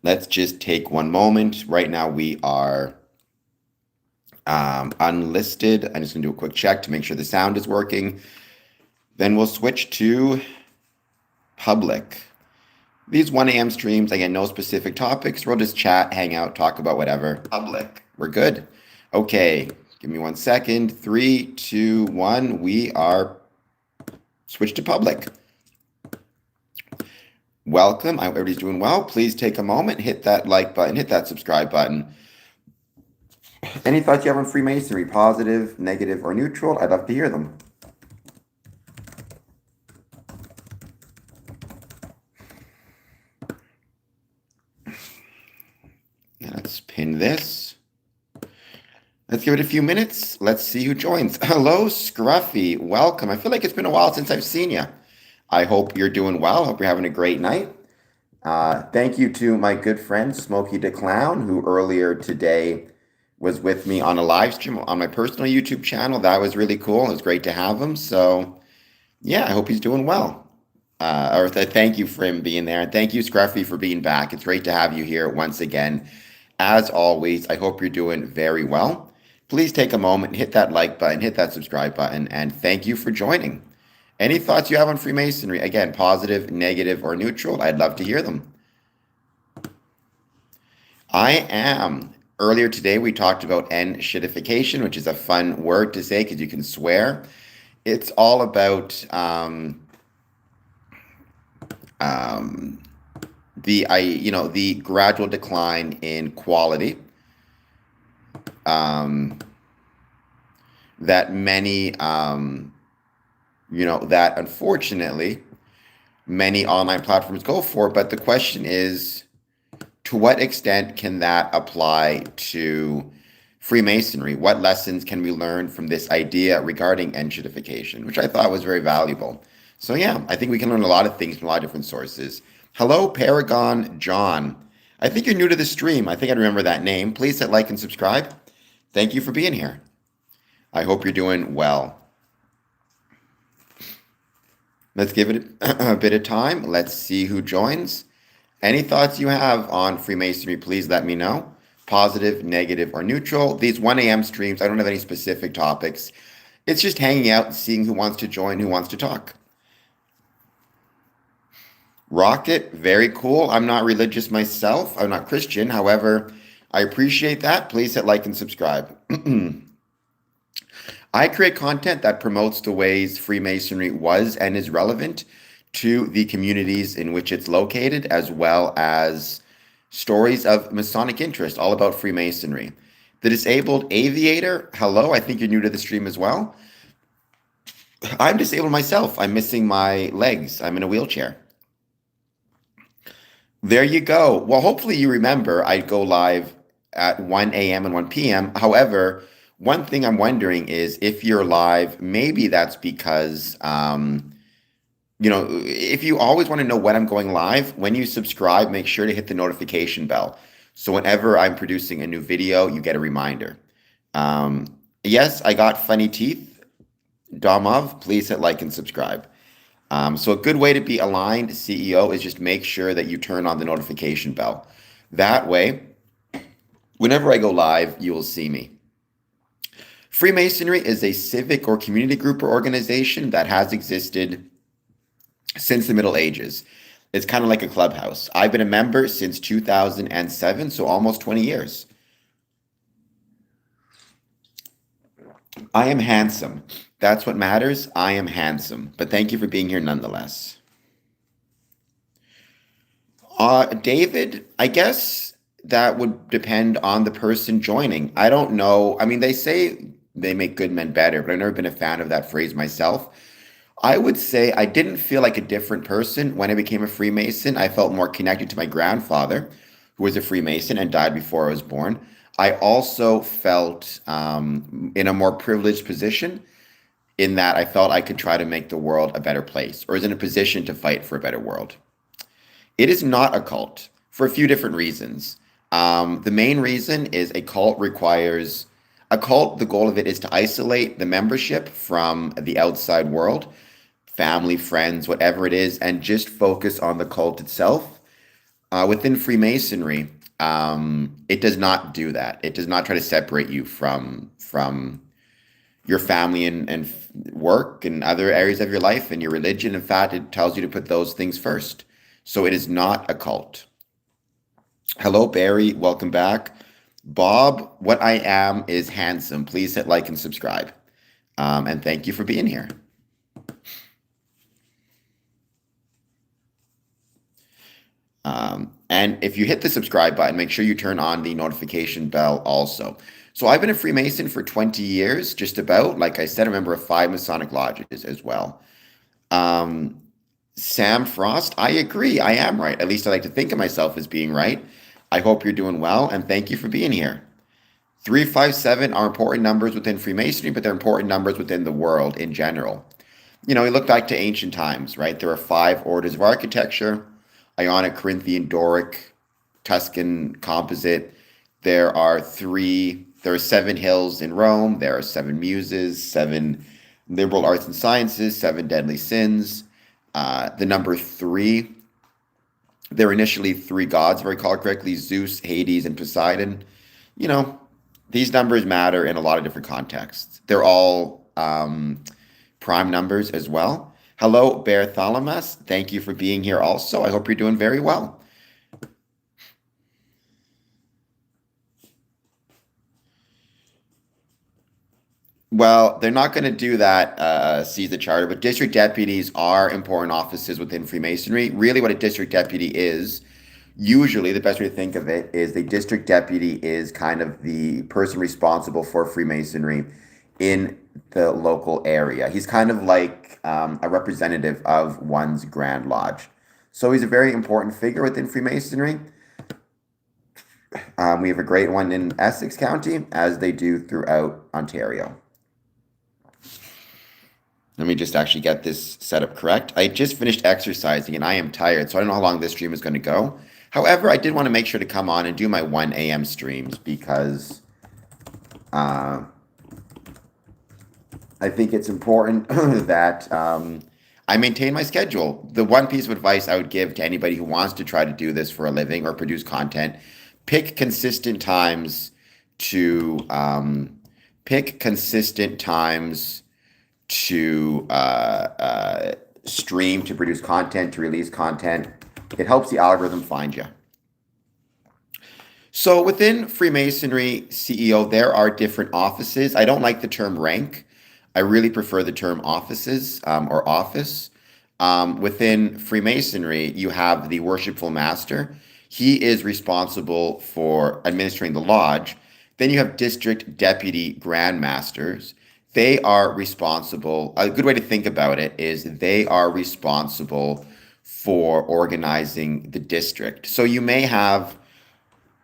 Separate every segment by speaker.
Speaker 1: Let's just take one moment. Right now we are unlisted. I'm just going to do a quick check to make sure the sound is working. Then we'll switch to public. These 1 a.m. streams, again, no specific topics. We'll just chat, hang out, talk about whatever. Public. We're good. Okay, give me 1 second. 3, 2, 1. We are switched to public. Welcome. I hope everybody's doing well. Please take a moment, hit that like button, hit that subscribe button. Any thoughts you have on Freemasonry, positive, negative, or neutral? I'd love to hear them. Let's pin this. Let's give it a few minutes. Let's see who joins. Hello, Scruffy. Welcome. I feel like it's been a while since I've seen you. I hope you're doing well. Hope you're having a great night. Thank you to my good friend, Smokey the Clown, who earlier today was with me on a live stream on my personal YouTube channel. That was really cool. It was great to have him. So, yeah, I hope he's doing well. Thank you for him being there. And thank you, Scruffy, for being back. It's great to have you here once again. As always, I hope you're doing very well. Please take a moment, hit that like button, hit that subscribe button, and thank you for joining. Any thoughts you have on Freemasonry? Again, positive, negative, or neutral? I'd love to hear them. I am. Earlier today, we talked about shittification, which is a fun word to say because you can swear. It's all about the gradual decline in quality that many that unfortunately many online platforms go for. But the question is, to what extent can that apply to Freemasonry? What lessons can we learn from this idea regarding shittification, which I thought was very valuable. So yeah, I think we can learn a lot of things from a lot of different sources. Hello, Paragon John. I think you're new to the stream. I think I remember that name. Please hit like and subscribe. Thank you for being here. I hope you're doing well. Let's give it a bit of time. Let's see who joins. Any thoughts you have on Freemasonry, please let me know. Positive, negative, or neutral. These 1 a.m. streams, I don't have any specific topics. It's just hanging out and seeing who wants to join, who wants to talk. Rocket, very cool. I'm not religious myself. I'm not Christian. However, I appreciate that. Please hit like and subscribe. I create content that promotes the ways Freemasonry was and is relevant to the communities in which it's located, as well as stories of Masonic interest, all about Freemasonry. The Disabled Aviator, hello. I think you're new to the stream as well. I'm disabled myself. I'm missing my legs. I'm in a wheelchair. There you go. Well, hopefully you remember I go live at 1 a.m. and 1 p.m. However, one thing I'm wondering is if you're live, maybe that's because, if you always want to know when I'm going live, when you subscribe, make sure to hit the notification bell. So whenever I'm producing a new video, you get a reminder. Yes, I got funny teeth. Domov, please hit like and subscribe. So a good way to be aligned, CEO, is just make sure that you turn on the notification bell. That way, whenever I go live, you will see me. Freemasonry is a civic or community group or organization that has existed since the Middle Ages. It's kind of like a clubhouse. I've been a member since 2007, so almost 20 years. I am handsome. That's what matters. I am handsome. But thank you for being here nonetheless. David, I guess that would depend on the person joining. I don't know. I mean, they say they make good men better, but I've never been a fan of that phrase myself. I would say I didn't feel like a different person when I became a Freemason. I felt more connected to my grandfather, who was a Freemason and died before I was born. I also felt in a more privileged position, in that I felt I could try to make the world a better place, or is in a position to fight for a better world. It is not a cult for a few different reasons. The main reason is a cult, the goal of it is to isolate the membership from the outside world, family, friends, whatever it is, and just focus on the cult itself. Within Freemasonry, it does not do that. It does not try to separate you from your family and work and other areas of your life and your religion. In fact, it tells you to put those things first. So it is not a cult. Hello, Barry. Welcome back. Bob, what I am is handsome. Please hit like and subscribe. And thank you for being here. And if you hit the subscribe button, make sure you turn on the notification bell also. So I've been a Freemason for 20 years, just about. Like I said, a member of 5 Masonic lodges as well. Um, Sam Frost, I agree. I am right. At least I like to think of myself as being right. I hope you're doing well, and thank you for being here. 357 are important numbers within Freemasonry, but they're important numbers within the world in general. We look back to ancient times, right? There are 5 orders of architecture: Ionic, Corinthian, Doric, Tuscan, Composite. There are 7 hills in Rome. There are 7 muses, 7 liberal arts and sciences, 7 deadly sins. The number 3, there were initially 3 gods, if I recall correctly: Zeus, Hades, and Poseidon. You know, these numbers matter in a lot of different contexts. They're all prime numbers as well. Hello, Bartholomew. Thank you for being here also. I hope you're doing very well. Well, they're not going to do that, seize the charter, but district deputies are important offices within Freemasonry. Really, what a district deputy is, usually the best way to think of it is the district deputy is kind of the person responsible for Freemasonry in the local area. He's kind of like a representative of one's Grand Lodge. So he's a very important figure within Freemasonry. We have a great one in Essex County, as they do throughout Ontario. Let me just actually get this set up correct. I just finished exercising and I am tired, so I don't know how long this stream is going to go. However, I did want to make sure to come on and do my 1 a.m. streams because I think it's important that I maintain my schedule. The one piece of advice I would give to anybody who wants to try to do this for a living or produce content: pick consistent times to stream, to produce content, to release content. It helps the algorithm find you. So within Freemasonry, CEO, there are different offices. I don't like the term rank. I really prefer the term offices, or office. Within Freemasonry, you have the worshipful master. He is responsible for administering the lodge. Then you have district deputy grand masters. They are responsible. A good way to think about it is they are responsible for organizing the district. So you may have,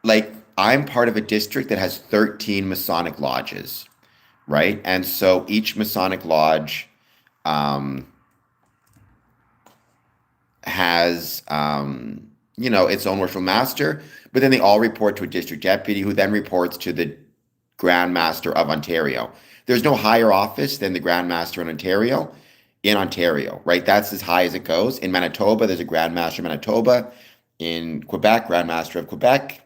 Speaker 1: like, I'm part of a district that has 13 Masonic lodges, right? And so each Masonic lodge has, its own worshipful master, but then they all report to a district deputy who then reports to the Grand Master of Ontario. There's no higher office than the Grand Master in Ontario, right? That's as high as it goes. In Manitoba, there's a Grand Master of Manitoba. In Quebec, Grand Master of Quebec.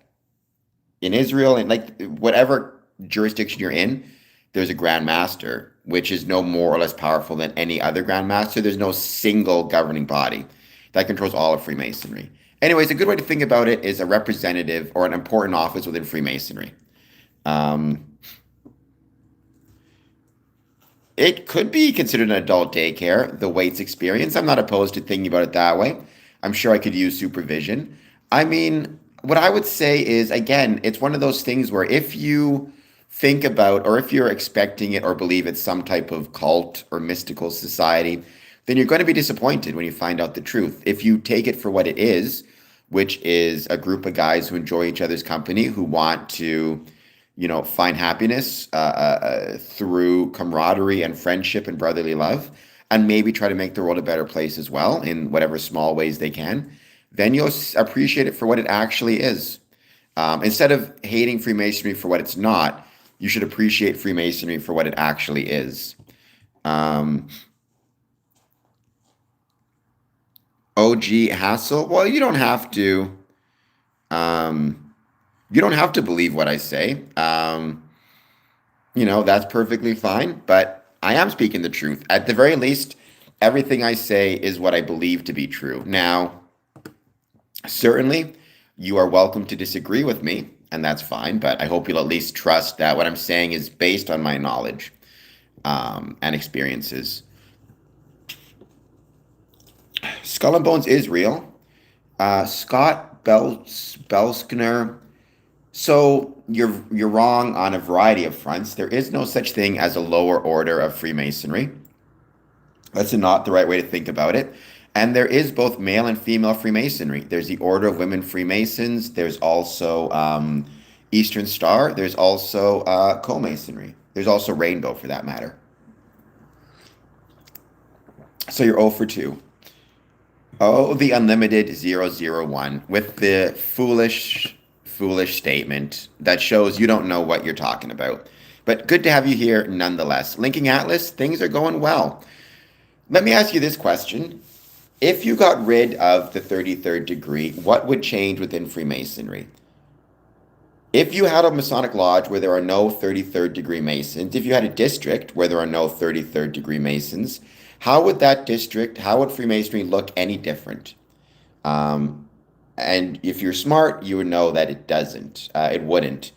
Speaker 1: In Israel, and like whatever jurisdiction you're in, there's a Grand Master, which is no more or less powerful than any other Grand Master. There's no single governing body that controls all of Freemasonry. Anyways, a good way to think about it is a representative or an important office within Freemasonry. It could be considered an adult daycare, the Waits experience. I'm not opposed to thinking about it that way. I'm sure I could use supervision. I mean, what I would say is, again, it's one of those things where if you think about, or if you're expecting it or believe it's some type of cult or mystical society, then you're going to be disappointed when you find out the truth. If you take it for what it is, which is a group of guys who enjoy each other's company, who want to find happiness through camaraderie and friendship and brotherly love, and maybe try to make the world a better place as well in whatever small ways they can, then you'll appreciate it for what it actually is. Instead of hating Freemasonry for what it's not, you should appreciate Freemasonry for what it actually is. OG Hassel, well, you don't have to You don't have to believe what I say. That's perfectly fine, but I am speaking the truth. At the very least, everything I say is what I believe to be true. Now, certainly, you are welcome to disagree with me, and that's fine, but I hope you'll at least trust that what I'm saying is based on my knowledge and experiences. Skull and Bones is real. Scott Belskner. So you're wrong on a variety of fronts. There is no such thing as a lower order of Freemasonry. That's not the right way to think about it. And there is both male and female Freemasonry. There's the Order of Women Freemasons. There's also Eastern Star. There's also Co-Masonry. There's also Rainbow, for that matter. So you're 0 for 2. Oh, the unlimited 001 with the foolish statement that shows you don't know what you're talking about. But good to have you here nonetheless. Linking Atlas, things are going well. Let me ask you this question. If you got rid of the 33rd degree, what would change within Freemasonry? If you had a Masonic lodge where there are no 33rd degree Masons, if you had a district where there are no 33rd degree Masons, how would that district, how would Freemasonry look any different? And if you're smart, you would know that it doesn't. It wouldn't.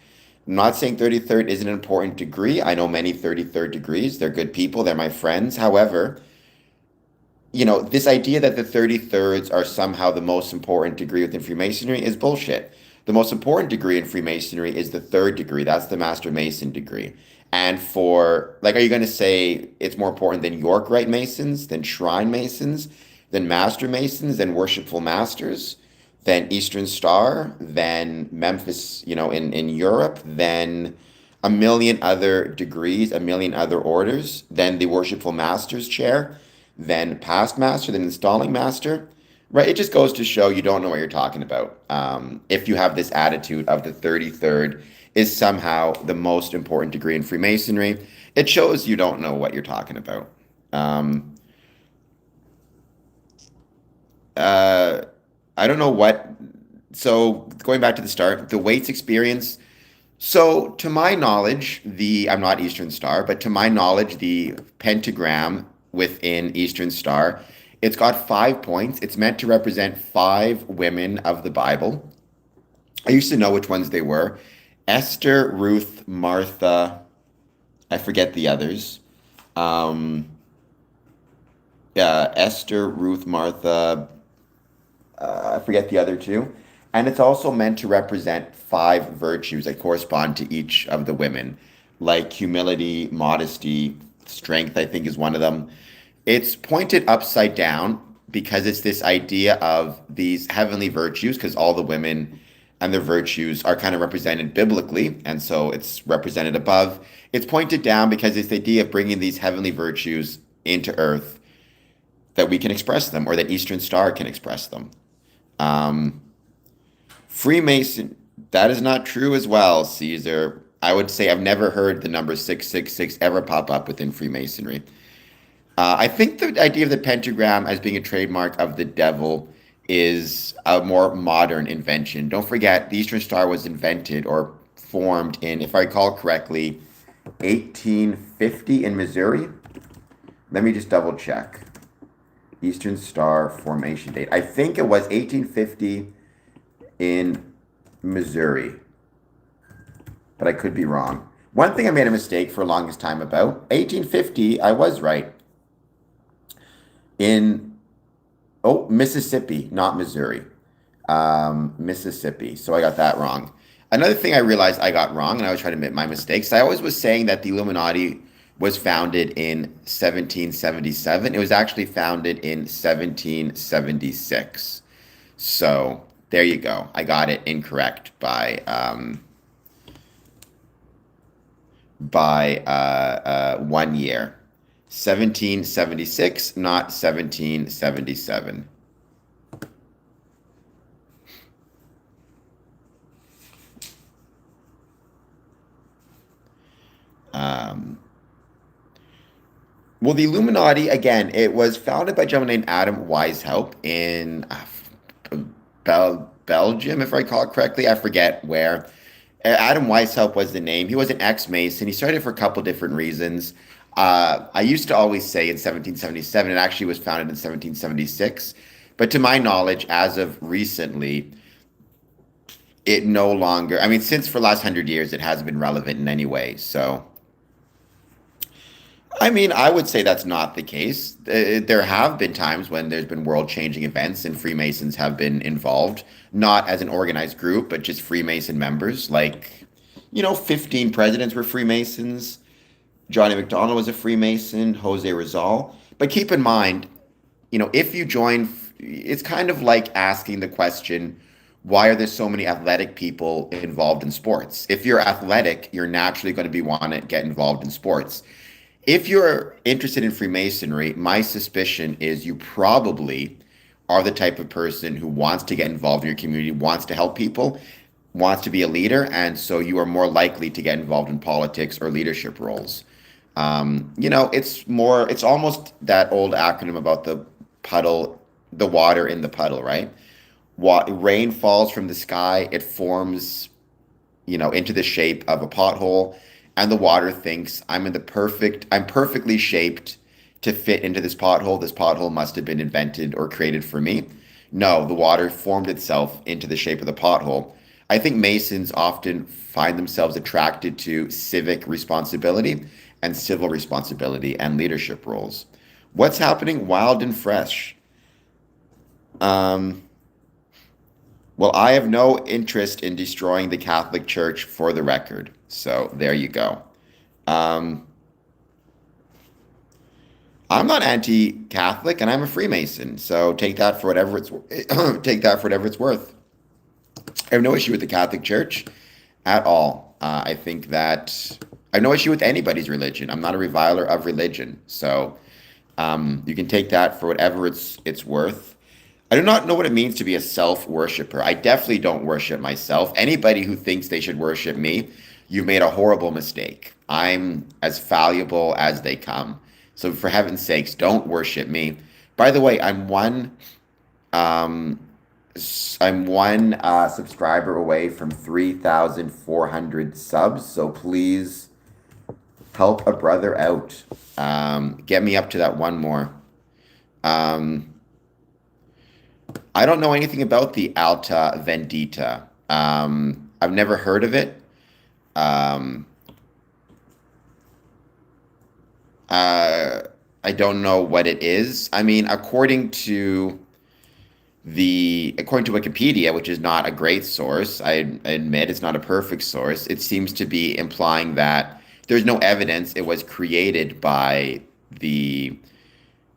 Speaker 1: I'm not saying 33rd isn't an important degree. I know many 33rd degrees. They're good people. They're my friends. However, this idea that the 33rds are somehow the most important degree within Freemasonry is bullshit. The most important degree in Freemasonry is the 3rd degree. That's the Master Mason degree. And are you going to say it's more important than York Rite Masons, than Shrine Masons, than Master Masons, than Worshipful Masters, than Eastern Star, than Memphis, in Europe, than a million other degrees, a million other orders, than the Worshipful Masters chair, than Past Master, than Installing Master? Right? It just goes to show you don't know what you're talking about. If you have this attitude of the 33rd is somehow the most important degree in Freemasonry, it shows you don't know what you're talking about. I don't know what. So going back to the start, the weights experience. So to my knowledge, I'm not Eastern Star, but to my knowledge, the pentagram within Eastern Star, it's got 5 points. It's meant to represent 5 women of the Bible. I used to know which ones they were. Esther, Ruth, Martha, I forget the others. Esther, Ruth, Martha, I forget the other 2. And it's also meant to represent 5 virtues that correspond to each of the women, like humility, modesty, strength, I think is one of them. It's pointed upside down because it's this idea of these heavenly virtues, because all the women and their virtues are kind of represented biblically, and so it's represented above. It's pointed down because it's the idea of bringing these heavenly virtues into earth that we can express them, or that Eastern Star can express them. Freemason, that is not true as well, Caesar. I would say I've never heard the number 666 ever pop up within Freemasonry. I think the idea of the pentagram as being a trademark of the devil is a more modern invention. Don't forget, the Eastern Star was invented or formed in, if I recall correctly, 1850 in Missouri. Let me just double check. Eastern Star formation date. I think it was 1850 in Missouri, but I could be wrong. One thing I made a mistake for the longest time about, 1850, I was right. In Mississippi, not Missouri. Mississippi. So I got that wrong. Another thing I realized I got wrong, and I was trying to admit my mistakes. I always was saying that the Illuminati was founded in 1777. It was actually founded in 1776. So there you go. I got it incorrect by 1 year. 1776, not 1777. Well, the Illuminati, again, it was founded by a gentleman named Adam Weishaupt in Belgium, if I recall correctly. I forget where. Adam Weishaupt was the name. He was an ex-Mason. He started for a couple different reasons. I used to always say in 1777, it actually was founded in 1776. But to my knowledge, as of recently, it no longer, I mean, since for the last 100 years, it hasn't been relevant in any way. So, I mean, I would say that's not the case. There have been times when there's been world-changing events and Freemasons have been involved, not as an organized group, but just Freemason members. Like, 15 presidents were Freemasons. Johnny McDonald was a Freemason, Jose Rizal. But keep in mind, if you join, it's kind of like asking the question, why are there so many athletic people involved in sports? If you're athletic, you're naturally going to be want to get involved in sports. If you're interested in Freemasonry, my suspicion is you probably are the type of person who wants to get involved in your community, wants to help people, wants to be a leader, and so you are more likely to get involved in politics or leadership roles. It's almost that old acronym about the puddle, the water in the puddle, right? Rain falls from the sky, it forms, into the shape of a pothole, and the water thinks I'm perfectly shaped to fit into this pothole. This pothole must have been invented or created for me. No, the water formed itself into the shape of the pothole. I think Masons often find themselves attracted to civic responsibility and civil responsibility and leadership roles. What's happening? Wild and fresh. Um, well, I have no interest in destroying the Catholic Church for the record. So there you go. Um, I'm not anti-Catholic and I'm a Freemason. So take that for whatever it's take that for whatever it's worth. I have no issue with the Catholic Church at all. I think that I have no issue with anybody's religion. I'm not a reviler of religion. So you can take that for whatever it's worth. I do not know what it means to be a self-worshiper. I definitely don't worship myself. Anybody who thinks they should worship me, you've made a horrible mistake. I'm as fallible as they come. So for heaven's sakes, don't worship me. By the way, um, I'm one subscriber away from 3,400 subs. So please help a brother out. Get me up to that one more. Um, I don't know anything about the Alta Vendita. I've never heard of it. Um, I don't know what it is. I mean, according to Wikipedia, which is not a great source, I admit it's not a perfect source. It seems to be implying that there's no evidence it was created by the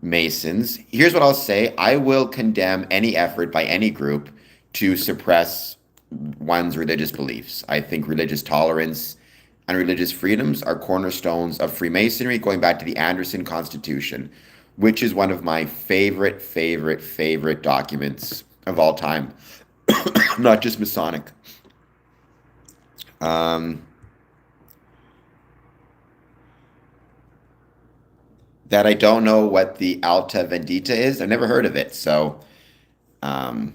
Speaker 1: Masons. Here's what I'll say. I will condemn any effort by any group to suppress one's religious beliefs. I think religious tolerance and religious freedoms are cornerstones of Freemasonry, going back to the Anderson Constitution, which is one of my favorite documents of all time, not just Masonic. Um, that I don't know what the Alta Vendita is. I've never heard of it. So um,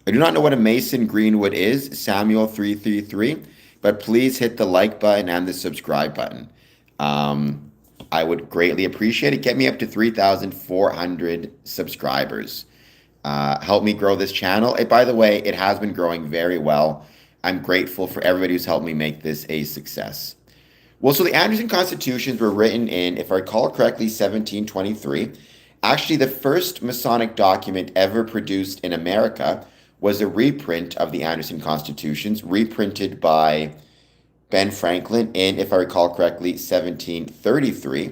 Speaker 1: I do not know what a Mason Greenwood is, Samuel 333, but please hit the like button and the subscribe button. Um, I would greatly appreciate it. Get me up to 3,400 subscribers. Help me grow this channel. By the way, it has been growing very well. I'm grateful for everybody who's helped me make this a success. Well, so the Anderson Constitutions were written in, if I recall correctly, 1723. Actually, the first Masonic document ever produced in America was a reprint of the Anderson Constitutions, reprinted by Ben Franklin in, if I recall correctly, 1733.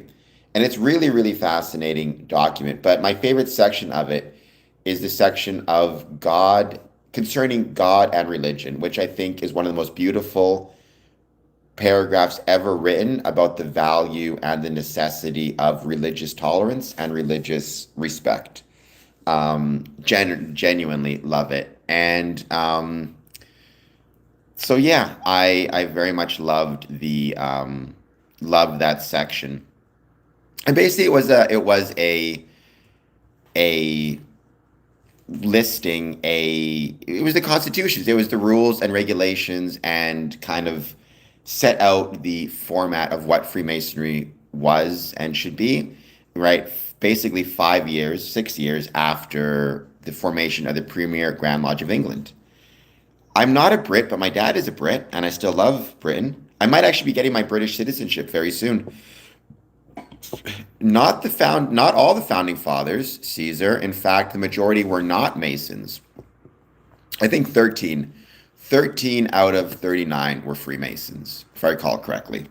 Speaker 1: And it's really fascinating document. But my favorite section of it is the section of God, concerning God and religion, which I think is one of the most beautiful paragraphs ever written about the value and the necessity of religious tolerance and religious respect. Genuinely love it. And so yeah, I very much loved that section. And basically it was a listing it was the constitutions, it was the rules and regulations and kind of set out the format of what Freemasonry was and should be, right? Basically 5 years, 6 years after the formation of the premier Grand Lodge of England. I'm not a Brit, but my dad is a Brit, and I still love Britain. I might actually be getting my British citizenship very soon. Not all the founding fathers, Caesar. In fact, the majority were not Masons. I think 13 out of 39 were Freemasons, if I recall correctly.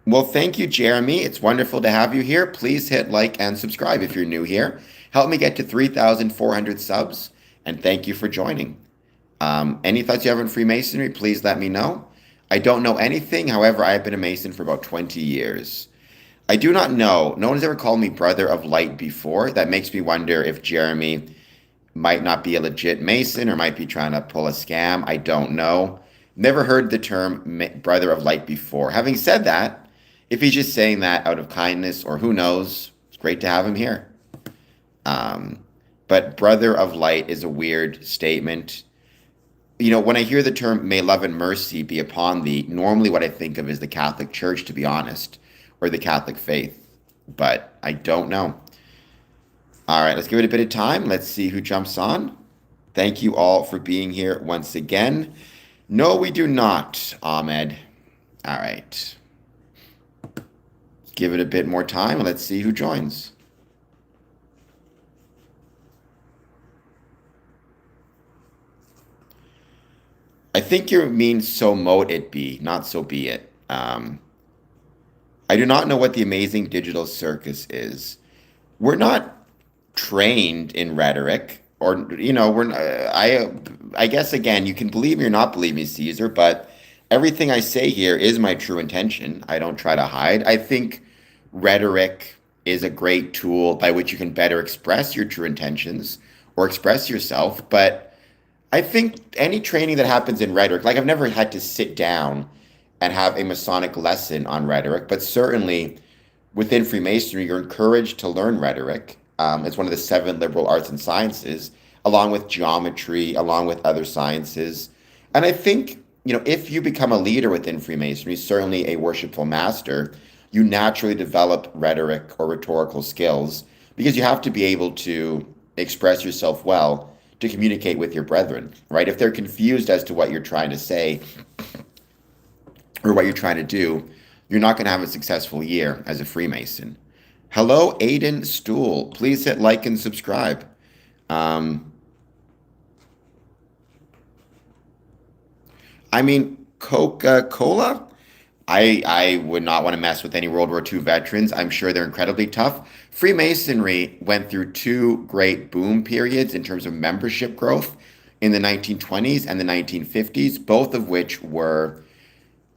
Speaker 1: Well, thank you, Jeremy. It's wonderful to have you here. Please hit like and subscribe if you're new here. Help me get to 3,400 subs, and thank you for joining. Any thoughts you have on Freemasonry, please let me know. I don't know anything. However, I have been a Mason for about 20 years. I do not know. No one's ever called me Brother of Light before. That makes me wonder if Jeremy might not be a legit Mason or might be trying to pull a scam. I don't know. Never heard the term Brother of Light before. Having said that, if he's just saying that out of kindness or who knows, it's great to have him here. But Brother of Light is a weird statement. You know, when I hear the term may love and mercy be upon thee, normally what I think of is the Catholic Church, to be honest, or the Catholic faith. But I don't know. All right, let's give it a bit of time. Let's see who jumps on. Thank you all for being here once again. No, we do not, Ahmed. All right. Give it a bit more time. Let's see who joins. I think you mean so mote it be, not so be it. I do not know what the amazing digital circus is. We're not trained in rhetoric, or we're. I guess again, you can believe me or not believe me, Caesar, but everything I say here is my true intention. I don't try to hide. I think rhetoric is a great tool by which you can better express your true intentions or express yourself, but I think any training that happens in rhetoric, like I've never had to sit down and have a Masonic lesson on rhetoric, but certainly within Freemasonry, you're encouraged to learn rhetoric. It's one of the seven liberal arts and sciences, along with geometry, along with other sciences. And I think, if you become a leader within Freemasonry, certainly a worshipful master, you naturally develop rhetoric or rhetorical skills because you have to be able to express yourself well to communicate with your brethren, right? If they're confused as to what you're trying to say or what you're trying to do, you're not going to have a successful year as a Freemason. Hello, Aiden Stool. Please hit like and subscribe. Coca-Cola? I would not want to mess with any World War II veterans. I'm sure they're incredibly tough. Freemasonry went through two great boom periods in terms of membership growth in the 1920s and the 1950s, both of which were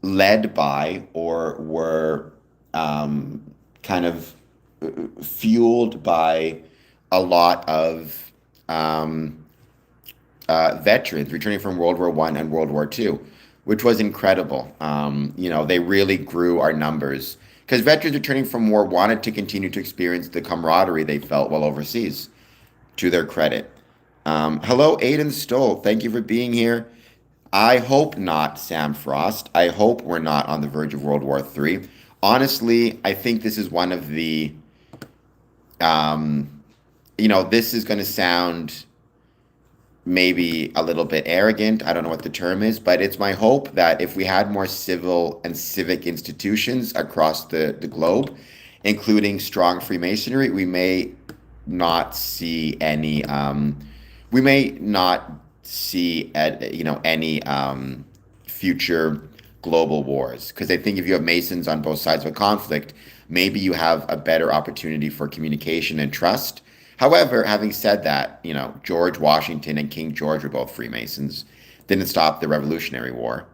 Speaker 1: led by or were kind of fueled by a lot of veterans returning from World War I and World War II, which was incredible. They really grew our numbers because veterans returning from war wanted to continue to experience the camaraderie they felt while overseas, to their credit. Hello, Aiden Stoll. Thank you for being here. I hope not, Sam Frost. I hope we're not on the verge of World War III. Honestly, I think this is one of the, this is going to sound maybe a little bit arrogant. I don't know what the term is, but it's my hope that if we had more civil and civic institutions across the globe, including strong Freemasonry, we may not see any future global wars. Because I think if you have Masons on both sides of a conflict, maybe you have a better opportunity for communication and trust. However, having said that, George Washington and King George were both Freemasons. Didn't stop the Revolutionary War.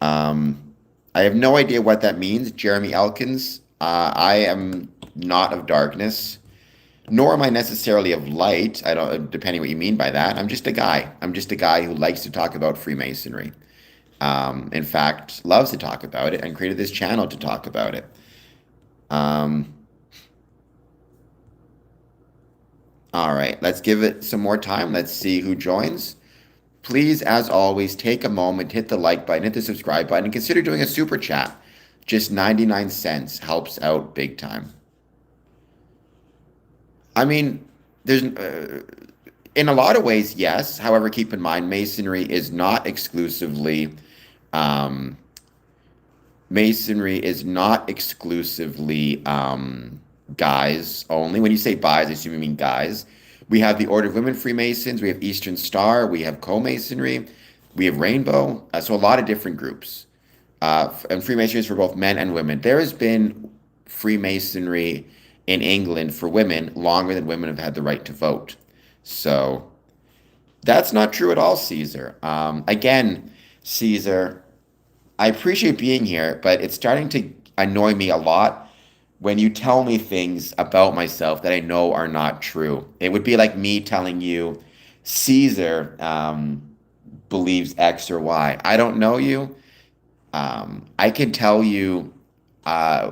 Speaker 1: I have no idea what that means, Jeremy Elkins. I am not of darkness, nor am I necessarily of light. I don't, depending what you mean by that. I'm just a guy. I'm just a guy who likes to talk about Freemasonry. In fact, loves to talk about it and created this channel to talk about it. All right, let's give it some more time. Let's see who joins. Please, as always, take a moment, hit the like button, hit the subscribe button, and consider doing a super chat. Just 99 cents helps out big time. I mean, there's in a lot of ways, yes. However, keep in mind, um, Masonry is not exclusively guys only. When you say guys, I assume you mean guys. We have the Order of Women Freemasons, we have Eastern Star, we have Co-Masonry, we have Rainbow. So a lot of different groups. And Freemasonry is for both men and women. There has been Freemasonry in England for women longer than women have had the right to vote. So that's not true at all, Caesar. Again, Caesar, I appreciate being here, but it's starting to annoy me a lot when you tell me things about myself that I know are not true. It would be like me telling you, Caesar believes X or Y. I don't know you. I can tell you uh,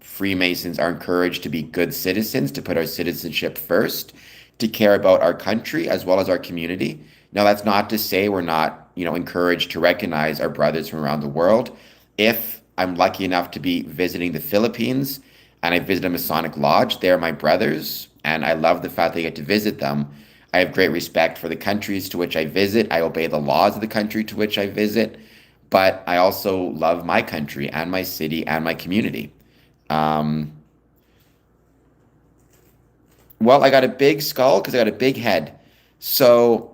Speaker 1: Freemasons are encouraged to be good citizens, to put our citizenship first, to care about our country as well as our community. Now, that's not to say we're not, encouraged to recognize our brothers from around the world. If I'm lucky enough to be visiting the Philippines and I visit a Masonic lodge, they're my brothers, and I love the fact that I get to visit them. I have great respect for the countries to which I visit. I obey the laws of the country to which I visit, but I also love my country and my city and my community. Um, well, I got a big skull because I got a big head. So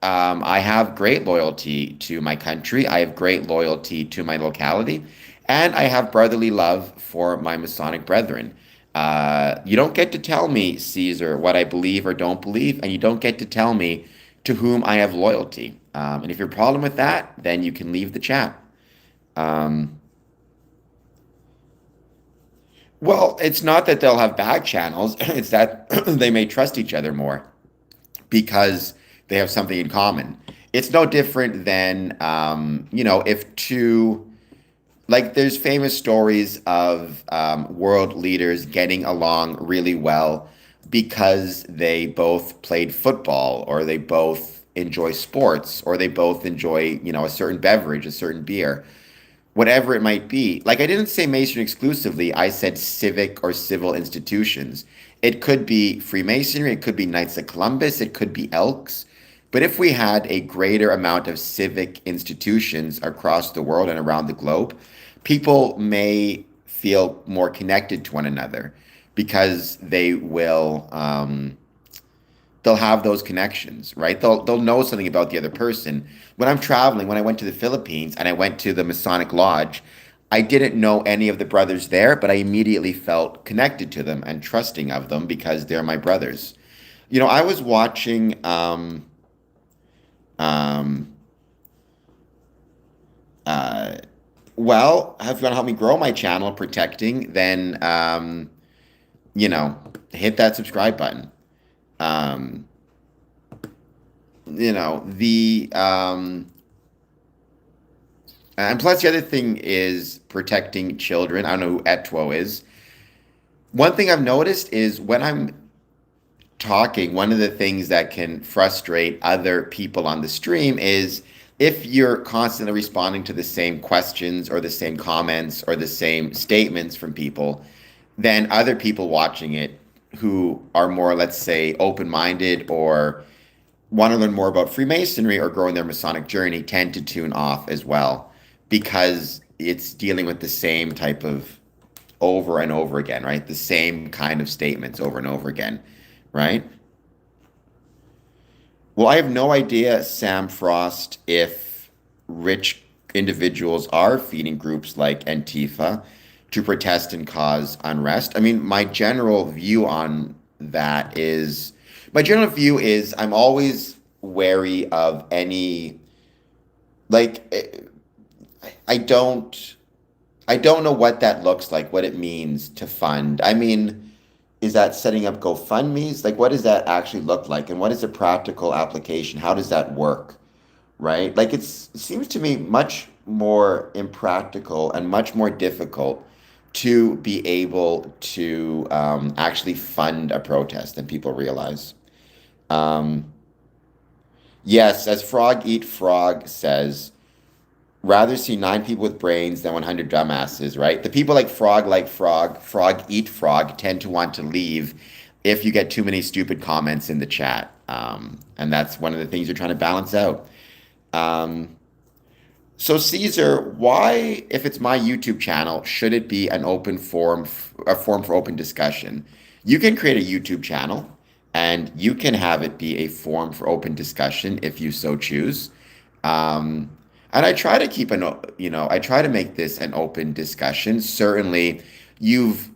Speaker 1: I have great loyalty to my country. I have great loyalty to my locality. And I have brotherly love for my Masonic brethren. You don't get to tell me, Caesar, what I believe or don't believe, and you don't get to tell me to whom I have loyalty. And if you have a problem with that, then you can leave the chat. Um, well, it's not that they'll have back channels, it's that they may trust each other more because they have something in common. It's no different than, if two, like, there's famous stories of world leaders getting along really well because they both played football or they both enjoy sports or they both enjoy, a certain beverage, a certain beer, whatever it might be. Like, I didn't say Masonry exclusively, I said civic or civil institutions. It could be Freemasonry, it could be Knights of Columbus, it could be Elks. But if we had a greater amount of civic institutions across the world and around the globe, people may feel more connected to one another because they'll have those connections, right? They'll know something about the other person. When I'm traveling, when I went to the Philippines and I went to the Masonic Lodge, I didn't know any of the brothers there, but I immediately felt connected to them and trusting of them because they're my brothers. I was watching um uh well, if you want to help me grow my channel protecting, then you know, hit that subscribe button. Um the and plus the other thing is protecting children. I don't know who Etwo is. One thing I've noticed is when I'm talking, one of the things that can frustrate other people on the stream is if you're constantly responding to the same questions or the same comments or the same statements from people, then other people watching it who are more, let's say, open-minded or want to learn more about Freemasonry or growing their Masonic journey tend to tune off as well because it's dealing with the same type of over and over again, right? The same kind of statements over and over again, right? Well, I have no idea, Sam Frost, if rich individuals are feeding groups like Antifa to protest and cause unrest. I mean, my general view is I'm always wary of any, like, I I don't know what that looks like, what it means to fund. I mean, is that setting up GoFundMe's? Like, what does that actually look like? And what is the practical application? How does that work? Right? It seems to me much more impractical and much more difficult to be able to actually fund a protest than people realize. Um, yes, as Frog Eat Frog says, rather see 9 people with brains than 100 dumbasses, right? The people like Frog, Frog Eat Frog tend to want to leave if you get too many stupid comments in the chat. And that's one of the things you're trying to balance out. Um, So Caesar, why, if it's my YouTube channel, should it be an open forum, a forum for open discussion? You can create a YouTube channel and you can have it be a forum for open discussion if you so choose. Um, and I try to keep I try to make this an open discussion. Certainly, you've,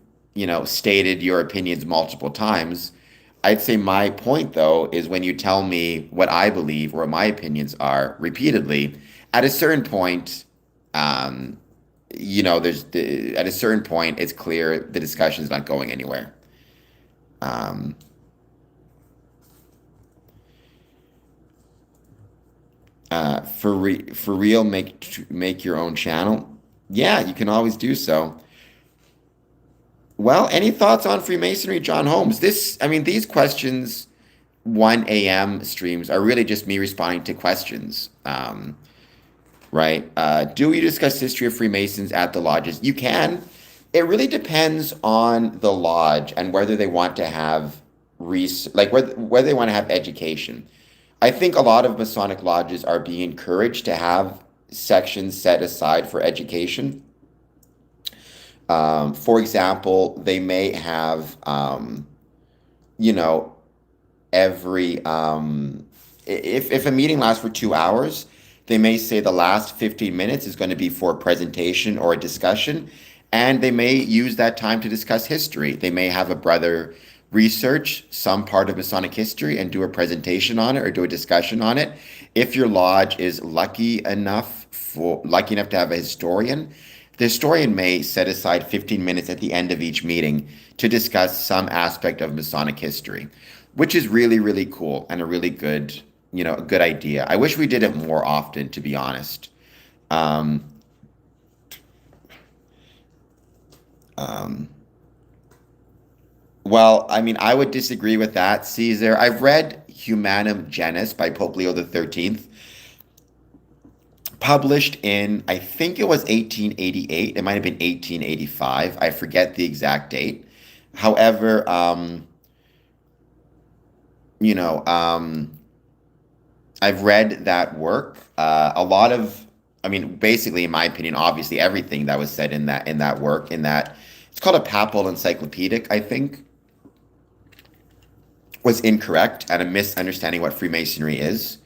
Speaker 1: stated your opinions multiple times. I'd say my point, though, is when you tell me what I believe or what my opinions are repeatedly, at a certain point, um, at a certain point, it's clear the discussion is not going anywhere. Um, for real, make your own channel. Yeah, you can always do so. Well, any thoughts on Freemasonry, John Holmes? I mean, these questions, 1 a.m. streams are really just me responding to questions. Right? Do you discuss history of Freemasons at the lodges? You can. It really depends on the lodge and whether they want to have like whether they want to have education. I think a lot of Masonic lodges are being encouraged to have sections set aside for education. For example, they may have, you know, every if a meeting lasts for 2 hours, they may say the last 15 minutes is going to be for a presentation or a discussion, and they may use that time to discuss history. They may have a brother research some part of Masonic history and do a presentation on it or do a discussion on it. If your lodge is lucky enough to have a historian, the historian may set aside 15 minutes at the end of each meeting to discuss some aspect of Masonic history, which is really, really cool and a really good, a good idea. I wish we did it more often, to be honest. Um, um, well, I mean, I would disagree with that, Caesar. I've read Humanum Genus by Pope Leo the 13th, published in, I think it was 1888. It might have been 1885. I forget the exact date. However, you know, um, I've read that work. I mean, basically, in my opinion, obviously everything that was said in that work, in that it's called a papal encyclopedic, I think, was incorrect and a misunderstanding what Freemasonry is.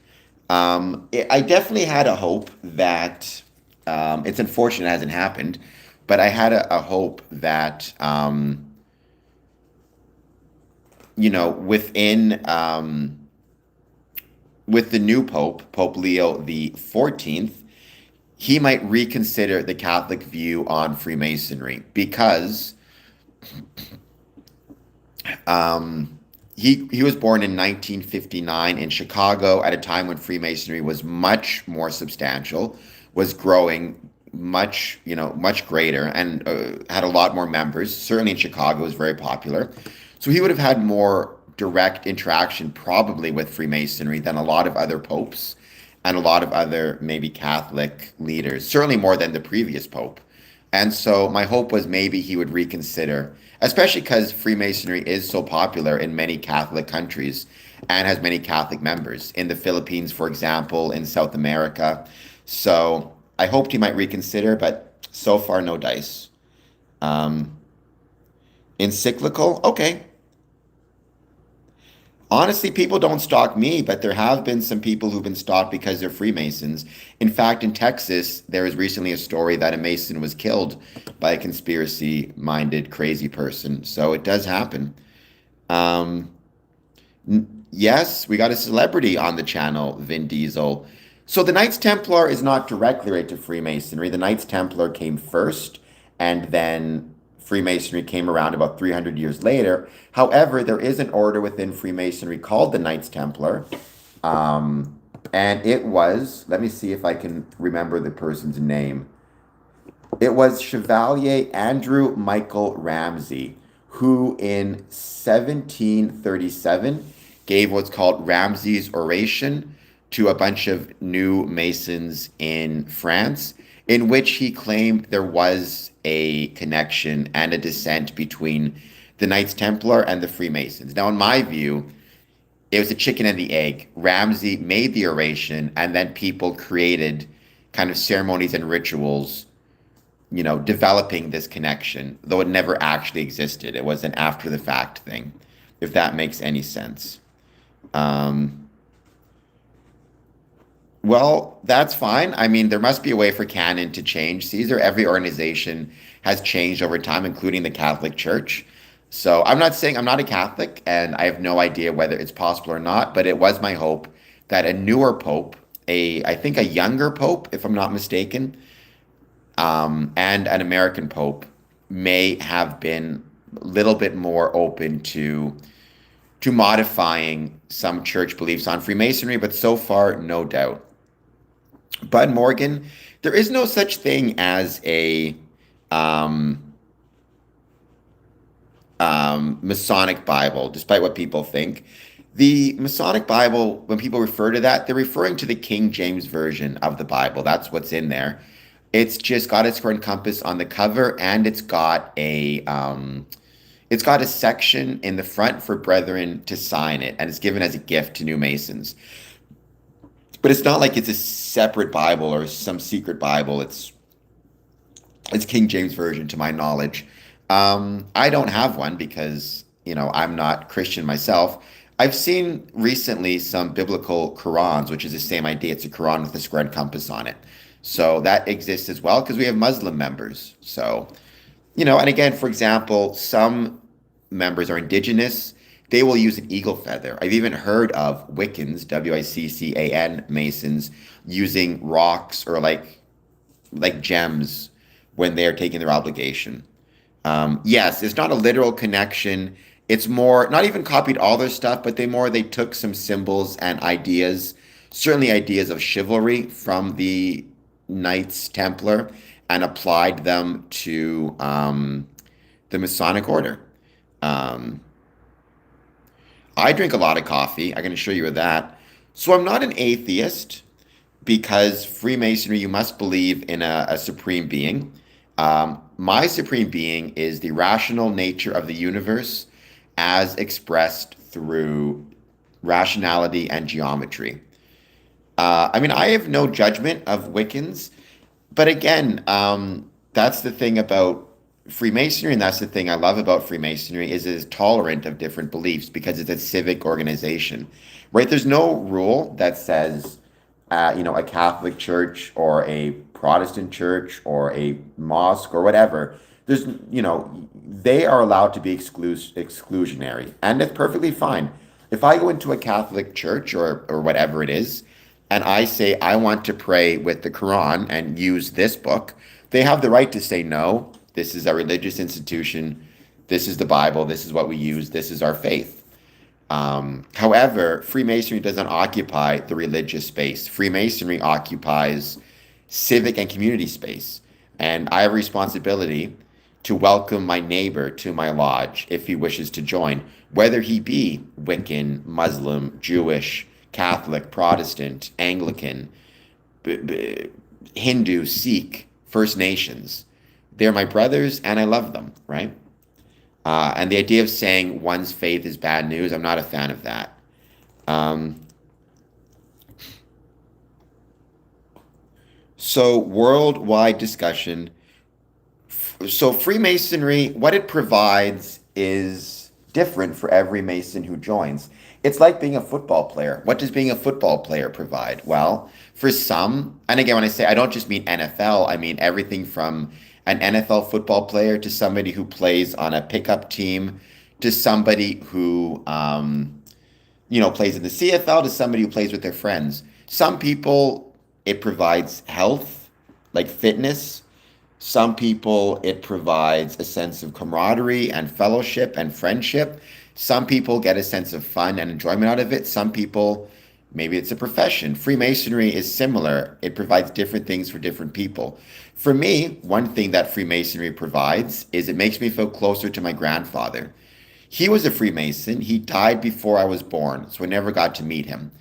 Speaker 1: I definitely had a hope that it's unfortunate it hasn't happened, but I had a hope that with the new Pope, Pope Leo the 14th, he might reconsider the Catholic view on Freemasonry because he was born in 1959 in Chicago at a time when Freemasonry was much more substantial, was growing much greater, and had a lot more members. Certainly in Chicago, it was very popular. So he would have had more direct interaction probably with Freemasonry than a lot of other popes and a lot of other maybe Catholic leaders, certainly more than the previous pope. And so my hope was maybe he would reconsider, especially because Freemasonry is so popular in many Catholic countries and has many Catholic members in the Philippines, for example, in South America. So I hoped he might reconsider, but so far, no dice. Um, Encyclical, okay. Honestly, people don't stalk me, but there have been some people who've been stalked because they're Freemasons. In fact, in Texas, there was recently a story that a Mason was killed by a conspiracy-minded crazy person. So it does happen. Um, yes, we got a celebrity on the channel, Vin Diesel. So the Knights Templar is not directly related to Freemasonry. The Knights Templar came first, and then Freemasonry came around about 300 years later. However, there is an order within Freemasonry called the Knights Templar. And it was, let me see if I can remember the person's name. It was Chevalier Andrew Michael Ramsay, who in 1737 gave what's called Ramsay's Oration to a bunch of new Masons in France, in which he claimed there was a connection and a descent between the Knights Templar and the Freemasons. Now, in my view, it was a chicken and the egg. Ramsay made the oration, and then people created kind of ceremonies and rituals, developing this connection, though it never actually existed. It was an after the fact thing, if that makes any sense. Um, well, that's fine. I mean, there must be a way for canon to change. Caesar, every organization has changed over time, including the Catholic Church. So I'm not saying I'm not a Catholic, and I have no idea whether it's possible or not, but it was my hope that a newer pope, I think a younger pope, if I'm not mistaken, and an American pope may have been a little bit more open to modifying some church beliefs on Freemasonry, but so far, no doubt. Bud Morgan, there is no such thing as a um, Masonic Bible, despite what people think. The Masonic Bible, when people refer to that, they're referring to the King James Version of the Bible. That's what's in there. It's just got a square and compass on the cover, and it's got a section in the front for brethren to sign it, and it's given as a gift to new Masons. But it's not like it's a separate Bible or some secret Bible. It's King James Version, to my knowledge. I don't have one because, I'm not Christian myself. I've seen recently some biblical Qurans, which is the same idea. It's a Quran with a square and compass on it. So that exists as well because we have Muslim members. So, and again, for example, some members are indigenous. They will use an eagle feather. I've even heard of Wiccans, Wiccan Masons, using rocks or like gems when they are taking their obligation. Yes, it's not a literal connection. It's more, not even copied all their stuff, but they took some symbols and ideas, certainly ideas of chivalry from the Knights Templar, and applied them to the Masonic Order. Um, I drink a lot of coffee. I can assure you of that. So I'm not an atheist because Freemasonry, you must believe in a supreme being. My supreme being is the rational nature of the universe as expressed through rationality and geometry. I mean, I have no judgment of Wiccans, but again, that's the thing about Freemasonry, and that's the thing I love about Freemasonry is it is tolerant of different beliefs because it's a civic organization, right? There's no rule that says, a Catholic church or a Protestant church or a mosque or whatever. They are allowed to be exclusionary, and it's perfectly fine. If I go into a Catholic church or whatever it is, and I say I want to pray with the Quran and use this book, they have the right to say no. This is a religious institution. This is the Bible. This is what we use. This is our faith. However, Freemasonry doesn't occupy the religious space. Freemasonry occupies civic and community space. And I have a responsibility to welcome my neighbor to my lodge if he wishes to join, whether he be Wiccan, Muslim, Jewish, Catholic, Protestant, Anglican, Hindu, Sikh, First Nations. They're my brothers and I love them, right? And the idea of saying one's faith is bad news, I'm not a fan of that. Um, so, worldwide discussion. So, Freemasonry, what it provides is different for every Mason who joins. It's like being a football player. What does being a football player provide? Well, for some, and again, when I say I don't just mean NFL, I mean everything from an NFL football player to somebody who plays on a pickup team to somebody who, plays in the CFL to somebody who plays with their friends. Some people, it provides health, like fitness. Some people, it provides a sense of camaraderie and fellowship and friendship. Some people get a sense of fun and enjoyment out of it. Some people Maybe it's a profession. Freemasonry is similar. It provides different things for different people. For me, one thing that Freemasonry provides is it makes me feel closer to my grandfather. He was a Freemason. He died before I was born, so I never got to meet him.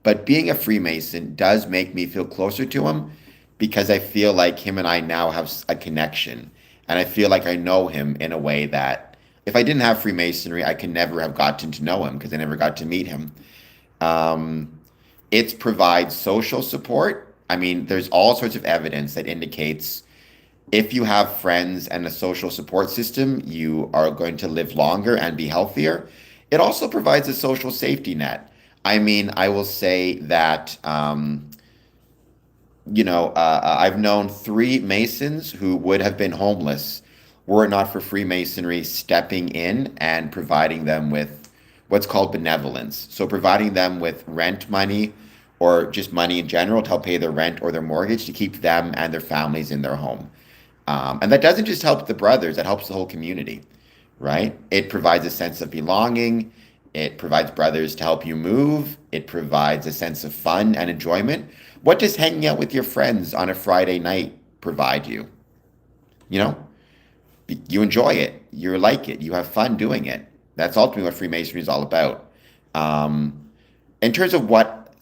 Speaker 1: But being a Freemason does make me feel closer to him because I feel like him and I now have a connection. And I feel like I know him in a way that if I didn't have Freemasonry, I could never have gotten to know him because I never got to meet him. Um, it provides social support. I mean, there's all sorts of evidence that indicates if you have friends and a social support system, you are going to live longer and be healthier. It also provides a social safety net. I mean, I will say that, I've known three Masons who would have been homeless were it not for Freemasonry stepping in and providing them with what's called benevolence. So, providing them with rent money or just money in general to help pay their rent or their mortgage to keep them and their families in their home. And that doesn't just help the brothers, that helps the whole community, right? It provides a sense of belonging. It provides brothers to help you move. It provides a sense of fun and enjoyment. What does hanging out with your friends on a Friday night provide you? You know, you enjoy it. You like it. You have fun doing it. That's ultimately what Freemasonry is all about. In terms of what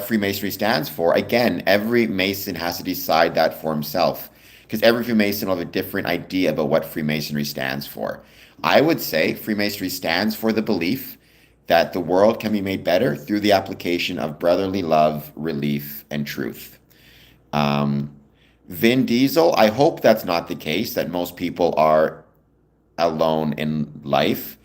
Speaker 1: Freemasonry stands for, again, every Mason has to decide that for himself because every Freemason will have a different idea about what Freemasonry stands for. I would say Freemasonry stands for the belief that the world can be made better through the application of brotherly love, relief, and truth. Um, Vin Diesel, I hope that's not the case, that most people are alone in life.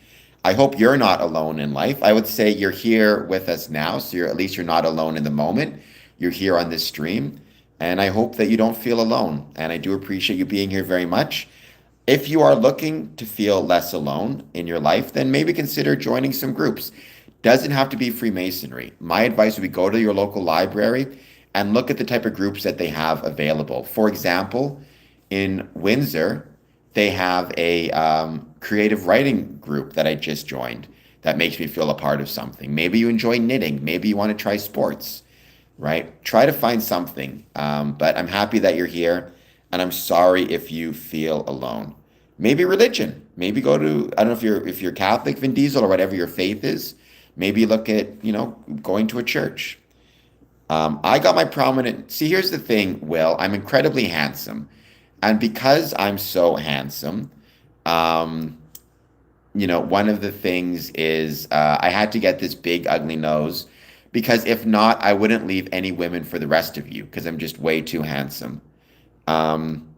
Speaker 1: I hope you're not alone in life. I would say you're here with us now, so at least you're not alone in the moment. You're here on this stream, and I hope that you don't feel alone. And I do appreciate you being here very much. If you are looking to feel less alone in your life, then maybe consider joining some groups. Doesn't have to be Freemasonry. My advice would be go to your local library and look at the type of groups that they have available. For example, in Windsor, they have a creative writing group that I just joined that makes me feel a part of something. Maybe you enjoy knitting. Maybe you want to try sports, right? Try to find something. But I'm happy that you're here, and I'm sorry if you feel alone. Maybe religion. Maybe go to, I don't know if you're Catholic, Vin Diesel, or whatever your faith is. Maybe look at, going to a church. I got my prominent. See, here's the thing, Will. I'm incredibly handsome. And because I'm so handsome, um, one of the things is I had to get this big, ugly nose because if not, I wouldn't leave any women for the rest of you because I'm just way too handsome. Um,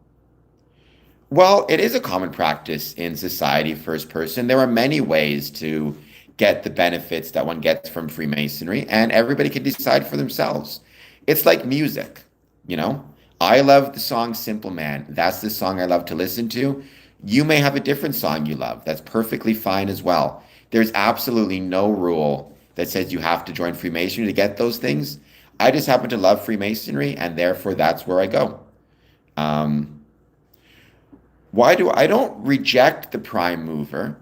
Speaker 1: well, it is a common practice in society, first person. There are many ways to get the benefits that one gets from Freemasonry, and everybody can decide for themselves. It's like music, you know? I love the song Simple Man. That's the song I love to listen to. You may have a different song you love. That's perfectly fine as well. There's absolutely no rule that says you have to join Freemasonry to get those things. I just happen to love Freemasonry, and therefore that's where I go. Um, why do I don't reject the prime mover?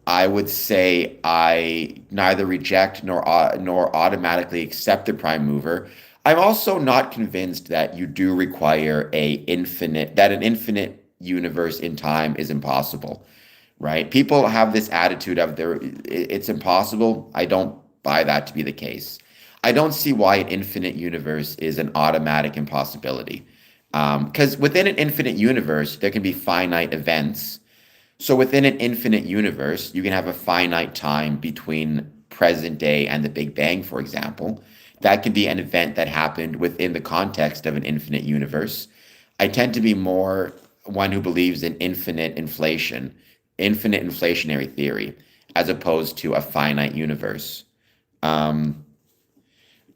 Speaker 1: I would say I neither reject nor automatically accept the prime mover. I'm also not convinced that you do require an infinite universe in time is impossible, right? People have this attitude of it's impossible. I don't buy that to be the case. I don't see why an infinite universe is an automatic impossibility. Because within an infinite universe, there can be finite events. So within an infinite universe, you can have a finite time between present day and the Big Bang, for example. That could be an event that happened within the context of an infinite universe. I tend to be more one who believes in infinite inflationary theory, as opposed to a finite universe. Um,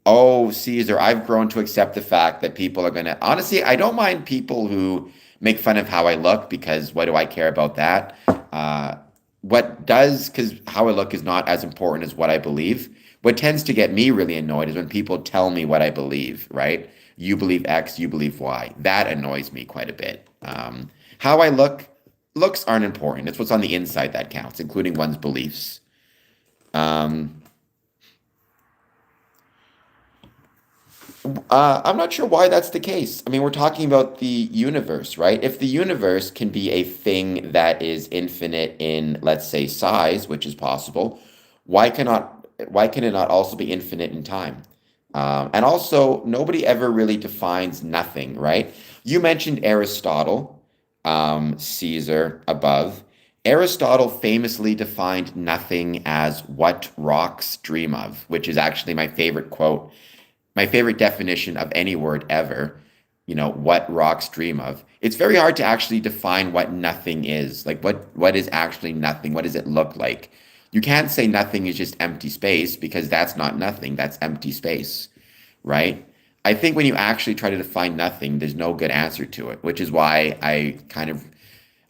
Speaker 1: Oh, Caesar, I've grown to accept the fact that people are going to. Honestly, I don't mind people who make fun of how I look because what do I care about that? Uh, because how I look is not as important as what I believe. What tends to get me really annoyed is when people tell me what I believe, right? You believe X, you believe Y. That annoys me quite a bit. How I looks aren't important. It's what's on the inside that counts, including one's beliefs. Um, I'm not sure why that's the case. I mean, we're talking about the universe, right? If the universe can be a thing that is infinite in, let's say, size, which is possible, why can it not also be infinite in time? And also, nobody ever really defines nothing, right? You mentioned Aristotle, Caesar above. Aristotle famously defined nothing as what rocks dream of, which is actually my favorite quote, my favorite definition of any word ever, what rocks dream of. It's very hard to actually define what nothing is. Like what is actually nothing? What does it look like? You can't say nothing is just empty space because that's not nothing, that's empty space, right? I think when you actually try to define nothing, there's no good answer to it, which is why I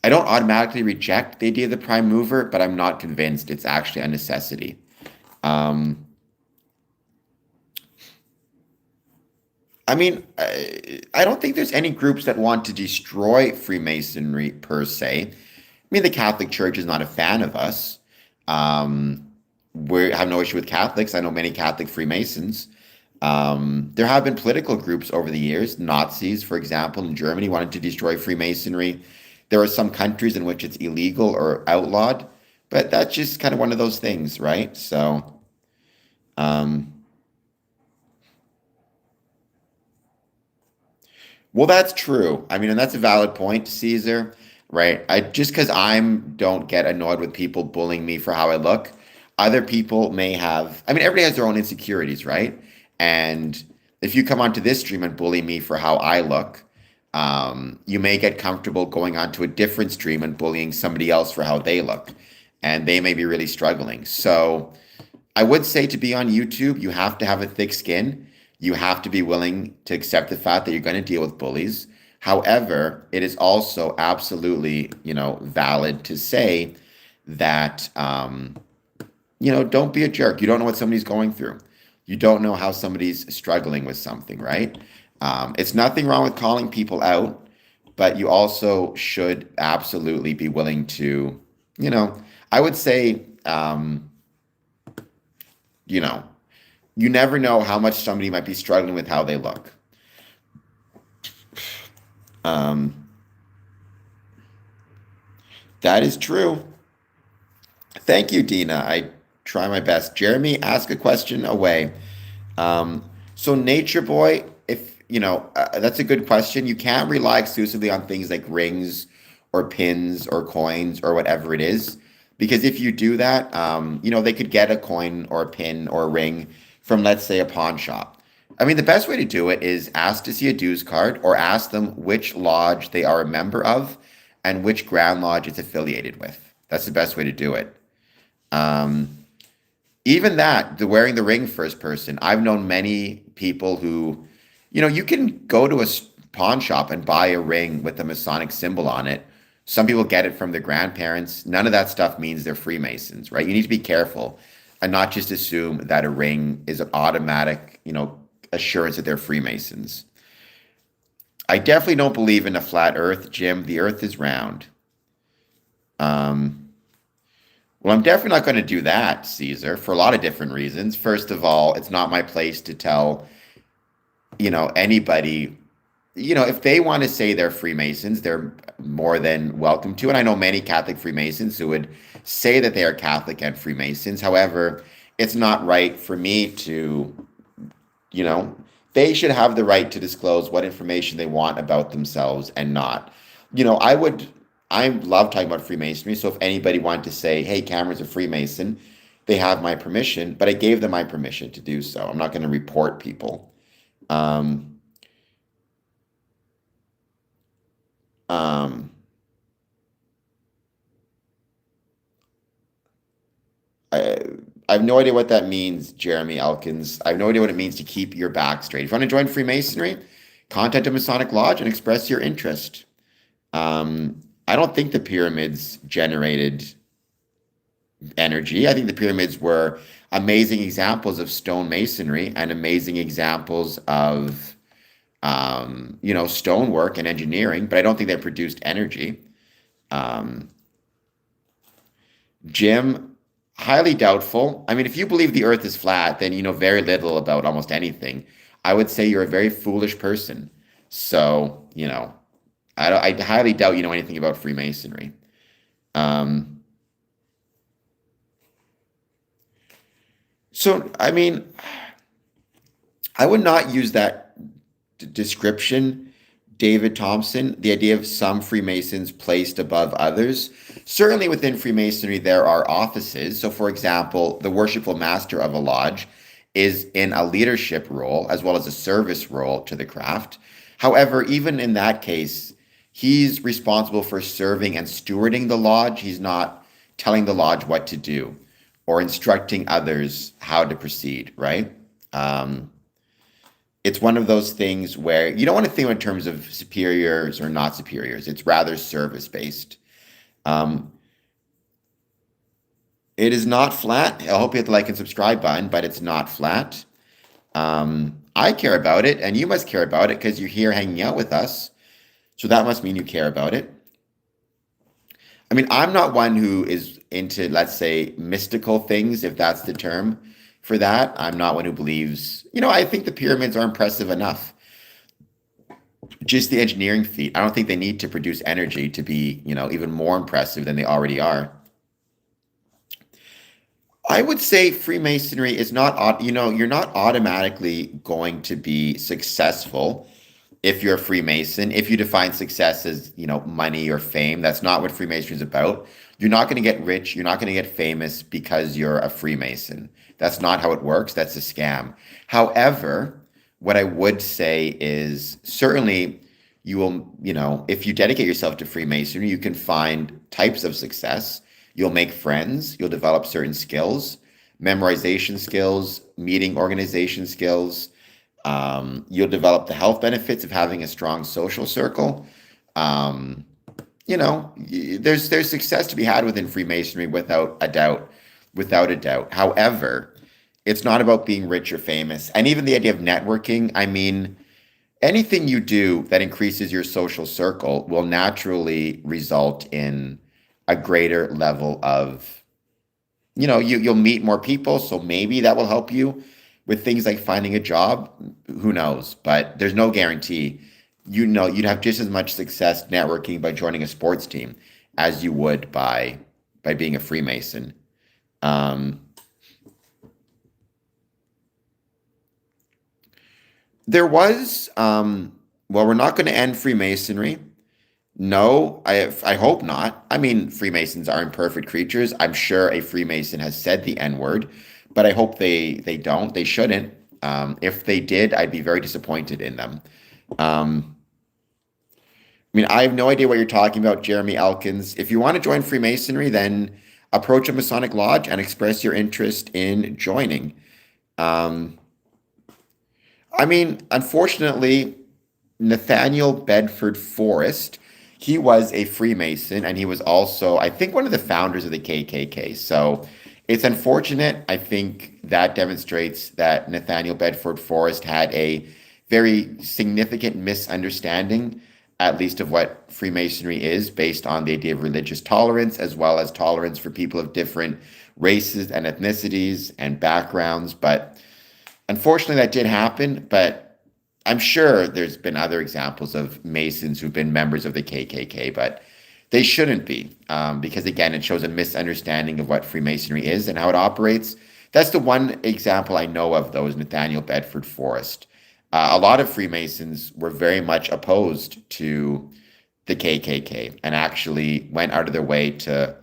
Speaker 1: don't automatically reject the idea of the prime mover, but I'm not convinced it's actually a necessity. Um, I mean, I don't think there's any groups that want to destroy Freemasonry per se. I mean, the Catholic Church is not a fan of us. Um, we have no issue with Catholics. I know many Catholic Freemasons. There have been political groups over the years. Nazis, for example, in Germany wanted to destroy Freemasonry. There are some countries in which it's illegal or outlawed, but that's just kind of one of those things, right? So, um, well, that's true. I mean, and that's a valid point, Caesar, right? I just because I'm don't get annoyed with people bullying me for how I look. Other people may have, I mean, everybody has their own insecurities, right? And if you come onto this stream and bully me for how I look, you may get comfortable going onto a different stream and bullying somebody else for how they look. And they may be really struggling. So, I would say to be on YouTube, you have to have a thick skin. You have to be willing to accept the fact that you're going to deal with bullies. However, it is also absolutely, valid to say that, don't be a jerk. You don't know what somebody's going through. You don't know how somebody's struggling with something, right? It's nothing wrong with calling people out, but you also should absolutely be willing to, you know, I would say, you know, you never know how much somebody might be struggling with how they look. Um, that is true. Thank you, Dina. I try my best. Jeremy, ask a question away. So, Nature Boy, if that's a good question. You can't rely exclusively on things like rings or pins or coins or whatever it is, because if you do that, they could get a coin or a pin or a ring from, let's say, a pawn shop. I mean, the best way to do it is ask to see a dues card or ask them which lodge they are a member of and which Grand Lodge it's affiliated with. That's the best way to do it. Um, Even that, the wearing the ring first person, I've known many people who, you can go to a pawn shop and buy a ring with a Masonic symbol on it. Some people get it from their grandparents. None of that stuff means they're Freemasons, right? You need to be careful and not just assume that a ring is an automatic, assurance that they're Freemasons. I definitely don't believe in a flat earth, Jim. The earth is round. Um, Well, I'm definitely not going to do that, Caesar, for a lot of different reasons. First of all, it's not my place to tell, anybody, if they want to say they're Freemasons, they're more than welcome to. And I know many Catholic Freemasons who would say that they are Catholic and Freemasons. However, it's not right for me to, you know, they should have the right to disclose what information they want about themselves and not. I love talking about Freemasonry. So if anybody wanted to say, hey, Cameron's a Freemason, they have my permission, but I gave them my permission to do so. I'm not going to report people. Um, um, I, I have no idea what that means, Jeremy Elkins. I have no idea what it means to keep your back straight. If you want to join Freemasonry, contact a Masonic Lodge and express your interest. I don't think the pyramids generated energy. I think the pyramids were amazing examples of stone masonry and amazing examples of, stonework and engineering, but I don't think they produced energy. Um, Jim, highly doubtful. I mean, if you believe the earth is flat, then you know very little about almost anything. I would say you're a very foolish person. So, I highly doubt you know anything about Freemasonry. Um, so, I mean, I would not use that description, David Thompson, the idea of some Freemasons placed above others. Certainly within Freemasonry, there are offices. So, for example, the worshipful master of a lodge is in a leadership role as well as a service role to the craft. However, even in that case, he's responsible for serving and stewarding the lodge. He's not telling the lodge what to do or instructing others how to proceed, right? Um, it's one of those things where you don't want to think in terms of superiors or not superiors. It's rather service based. Um, it is not flat. I hope you hit the like and subscribe button, but it's not flat. I care about it, and you must care about it because you're here hanging out with us. So that must mean you care about it. I mean, I'm not one who is into, let's say, mystical things, if that's the term for that. I'm not one who believes, I think the pyramids are impressive enough. Just the engineering feat. I don't think they need to produce energy to be, even more impressive than they already are. I would say Freemasonry is not, you're not automatically going to be successful if you're a Freemason. If you define success as, money or fame, that's not what Freemasonry is about. You're not going to get rich. You're not going to get famous because you're a Freemason. That's not how it works. That's a scam. However, what I would say is certainly you will, if you dedicate yourself to Freemasonry, you can find types of success. You'll make friends. You'll develop certain skills, memorization skills, meeting organization skills. You'll develop the health benefits of having a strong social circle. Um, there's success to be had within Freemasonry without a doubt, without a doubt. However, it's not about being rich or famous. And even the idea of networking, I mean, anything you do that increases your social circle will naturally result in a greater level of, you'll meet more people. So maybe that will help you with things like finding a job. Who knows? But there's no guarantee. You'd have just as much success networking by joining a sports team as you would by being a Freemason. Um, there was, well, we're not going to end Freemasonry. No, I hope not. I mean, Freemasons are imperfect creatures. I'm sure a Freemason has said the N word, but I hope they don't. They shouldn't. If they did, I'd be very disappointed in them. Um, I mean, I have no idea what you're talking about, Jeremy Elkins. If you want to join Freemasonry, then approach a Masonic lodge and express your interest in joining. Um, I mean, unfortunately, Nathaniel Bedford Forrest, he was a Freemason and he was also, I think, one of the founders of the KKK. So it's unfortunate. I think that demonstrates that Nathaniel Bedford Forrest had a very significant misunderstanding, at least of what Freemasonry is, based on the idea of religious tolerance, as well as tolerance for people of different races and ethnicities and backgrounds. But unfortunately, that did happen. But I'm sure there's been other examples of Masons who've been members of the KKK, but they shouldn't be, because again, it shows a misunderstanding of what Freemasonry is and how it operates. That's the one example I know of, though, is Nathaniel Bedford Forrest. A lot of Freemasons were very much opposed to the KKK and actually went out of their way to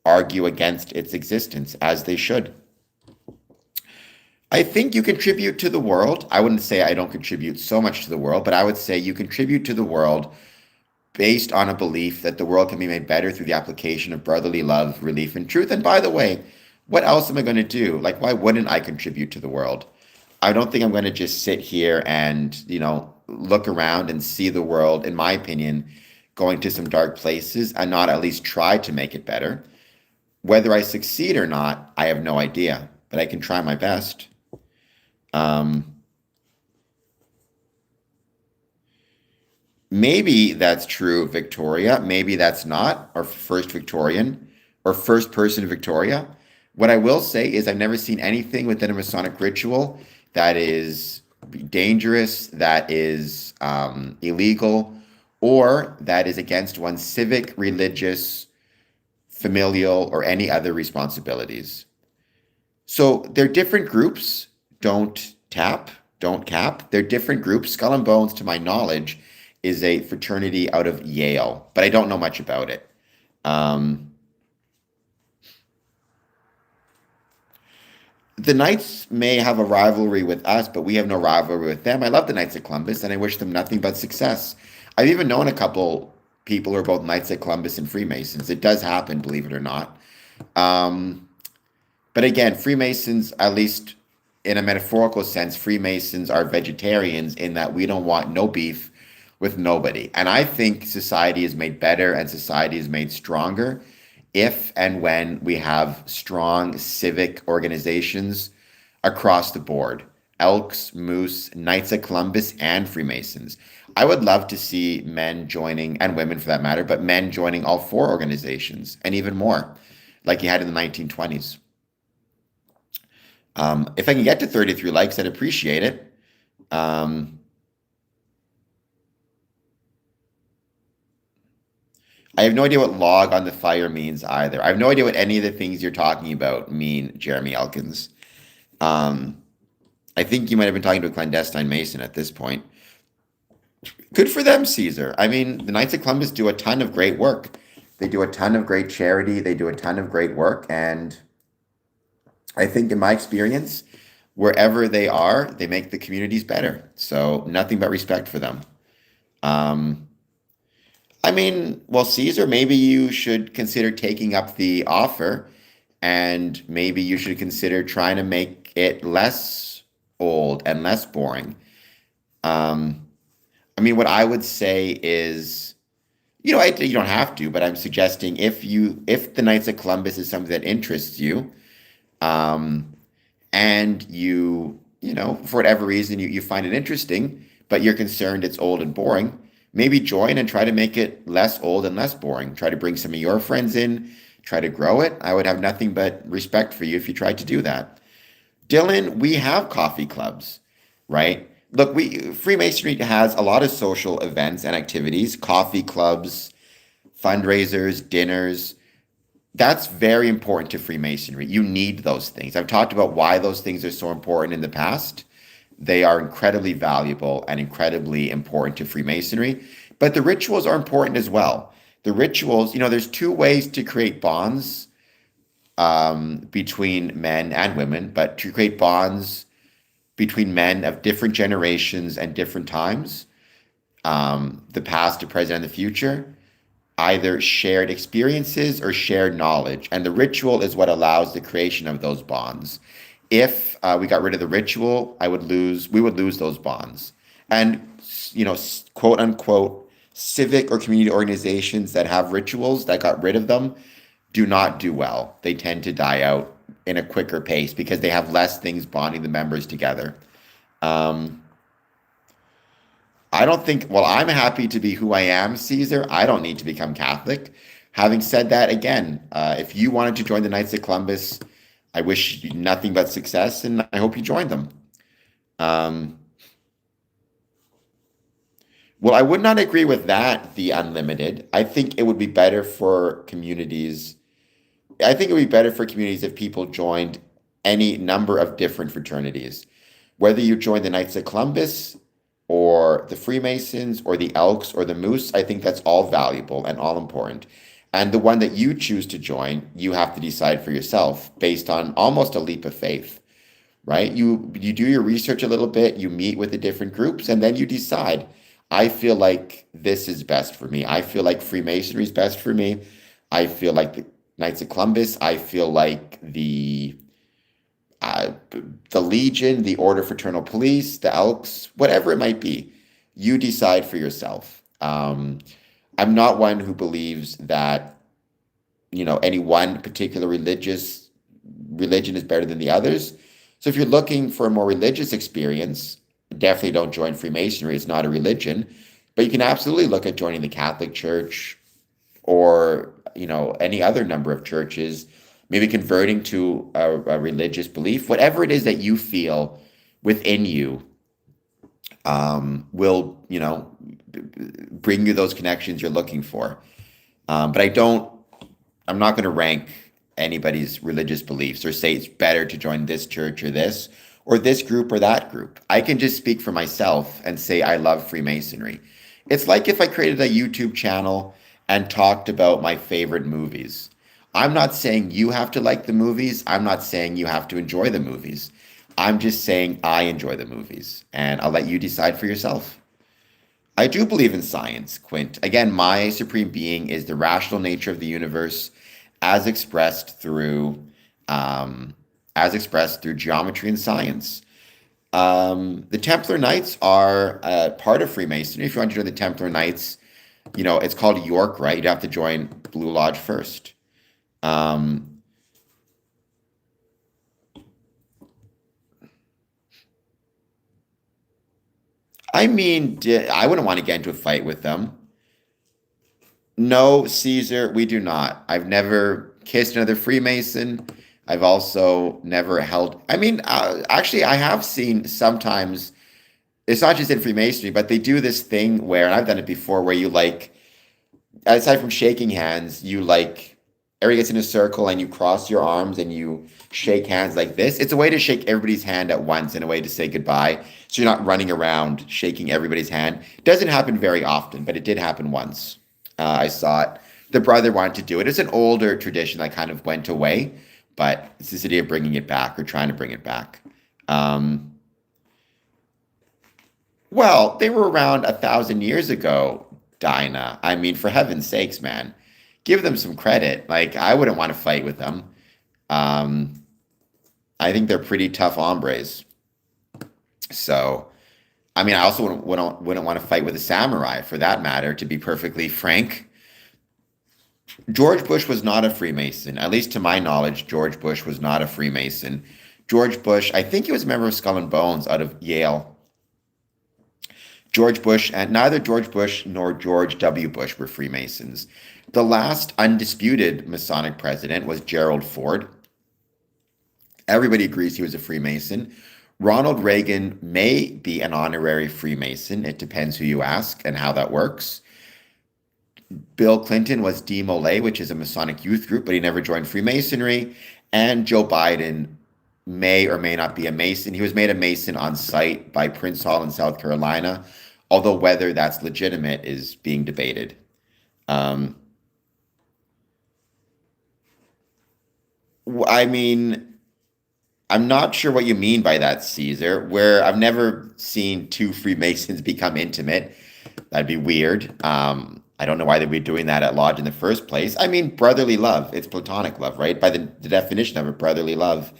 Speaker 1: argue against its existence, as they should. I think you contribute to the world. I wouldn't say I don't contribute so much to the world, but I would say you contribute to the world based on a belief that the world can be made better through the application of brotherly love, relief, and truth. And by the way, what else am I going to do? Like, why wouldn't I contribute to the world? I don't think I'm going to just sit here and, look around and see the world, in my opinion, going to some dark places and not at least try to make it better. Whether I succeed or not, I have no idea, but I can try my best. Um, Maybe that's true, Victoria. Maybe that's not, or first Victorian, or first person Victoria. What I will say is I've never seen anything within a Masonic ritual that is dangerous, that is illegal, or that is against one's civic, religious, familial, or any other responsibilities. So they're different groups. Don't tap, don't cap. They're different groups. Skull and Bones, to my knowledge, is a fraternity out of Yale, but I don't know much about it. Um, the Knights may have a rivalry with us, but we have no rivalry with them. I love the Knights of Columbus, and I wish them nothing but success. I've even known a couple people who are both Knights of Columbus and Freemasons. It does happen, believe it or not. Um, but again, Freemasons, at least in a metaphorical sense, Freemasons are vegetarians in that we don't want no beef with nobody. And I think society is made better and society is made stronger if and when we have strong civic organizations across the board. Elks, Moose, Knights of Columbus, and Freemasons. I would love to see men joining, and women for that matter, but men joining all four organizations and even more, like you had in the 1920s. If I can get to 33 likes, I'd appreciate it. Um, I have no idea what log on the fire means either. I have no idea what any of the things you're talking about mean, Jeremy Elkins. Um, I think you might have been talking to a clandestine Mason at this point. Good for them, Caesar. I mean, the Knights of Columbus do a ton of great work. They do a ton of great charity. They do a ton of great work. And I think, in my experience, wherever they are, they make the communities better. So, nothing but respect for them. Um, I mean, well, Caesar, maybe you should consider taking up the offer and maybe you should consider trying to make it less old and less boring. Um, I mean, what I would say is, you don't have to, but I'm suggesting if the Knights of Columbus is something that interests you, um, and for whatever reason, you find it interesting, but you're concerned it's old and boring, maybe join and try to make it less old and less boring. Try to bring some of your friends in, try to grow it. I would have nothing but respect for you if you tried to do that. Dylan, we have coffee clubs, right? Look, we Freemasonry has a lot of social events and activities, coffee clubs, fundraisers, dinners. That's very important to Freemasonry. You need those things. I've talked about why those things are so important in the past. They are incredibly valuable and incredibly important to Freemasonry. But the rituals are important as well. The rituals, there's two ways to create bonds between men and women, but to create bonds between men of different generations and different times, the past, the present, and the future, either shared experiences or shared knowledge. And the ritual is what allows the creation of those bonds. If we got rid of the ritual, we would lose those bonds. And, quote unquote, civic or community organizations that have rituals that got rid of them do not do well. They tend to die out in a quicker pace because they have less things bonding the members together. Um, I don't think, well, I'm happy to be who I am, Caesar. I don't need to become Catholic. Having said that, again, if you wanted to join the Knights of Columbus, I wish you nothing but success and I hope you join them. Um, well, I would not agree with that, the unlimited. I think it would be better for communities. I think it would be better for communities if people joined any number of different fraternities. Whether you join the Knights of Columbus or the Freemasons or the Elks or the Moose, I think that's all valuable and all important. And the one that you choose to join, you have to decide for yourself based on almost a leap of faith, right? You do your research a little bit, you meet with the different groups, and then you decide, I feel like this is best for me. I feel like Freemasonry is best for me. I feel like the Knights of Columbus. I feel like uh, the Legion, the Order of Fraternal Police, the Elks, whatever it might be. You decide for yourself. I'm not one who believes that any one particular religion is better than the others. So if you're looking for a more religious experience, definitely don't join Freemasonry. It's not a religion, but you can absolutely look at joining the Catholic Church or any other number of churches, maybe converting to a religious belief, whatever it is that you feel within you will, bring you those connections you're looking for. But I'm not going to rank anybody's religious beliefs or say it's better to join this church or this group or that group. I can just speak for myself and say I love Freemasonry. It's like if I created a YouTube channel and talked about my favorite movies. I'm not saying you have to like the movies. I'm not saying you have to enjoy the movies. I'm just saying I enjoy the movies, and I'll let you decide for yourself. I do believe in science, Quint. Again, my supreme being is the rational nature of the universe as expressed through um, geometry and science. The Templar Knights are part of Freemasonry. If you want to join the Templar Knights, it's called York, right? You'd have to join Blue Lodge first. Um, I mean, I wouldn't want to get into a fight with them. No, Caesar, we do not. I've never kissed another Freemason. I've also never held. I mean, actually, I have seen sometimes. It's not just in Freemasonry, but they do this thing where, and I've done it before, where you like, aside from shaking hands, you like, everybody gets in a circle and you cross your arms and you shake hands like this. It's a way to shake everybody's hand at once and a way to say goodbye. So you're not running around shaking everybody's hand. It doesn't happen very often, but it did happen once. I saw it. The brother wanted to do it. It's an older tradition that kind of went away, but it's this idea of bringing it back or trying to bring it back. Um, well, they were around 1,000 years ago, Dinah. I mean, for heaven's sakes, man, give them some credit. Like, I wouldn't want to fight with them. Um, I think they're pretty tough hombres. So, I mean, I also wouldn't want to fight with a samurai for that matter, to be perfectly frank. George Bush was not a Freemason. At least to my knowledge, George Bush was not a Freemason. George Bush, I think he was a member of Skull and Bones out of Yale. George Bush, and neither George Bush nor George W. Bush were Freemasons. The last undisputed Masonic president was Gerald Ford. Everybody agrees he was a Freemason. Ronald Reagan may be an honorary Freemason. It depends who you ask and how that works. Bill Clinton was D Molay, which is a Masonic youth group, but he never joined Freemasonry. And Joe Biden may or may not be a Mason. He was made a Mason on site by Prince Hall in South Carolina, although whether that's legitimate is being debated. Um, I mean, I'm not sure what you mean by that, Caesar, where I've never seen two Freemasons become intimate. That'd be weird. I don't know why they'd be doing that at Lodge in the first place. I mean, brotherly love. It's platonic love, right? By the definition of it, brotherly love.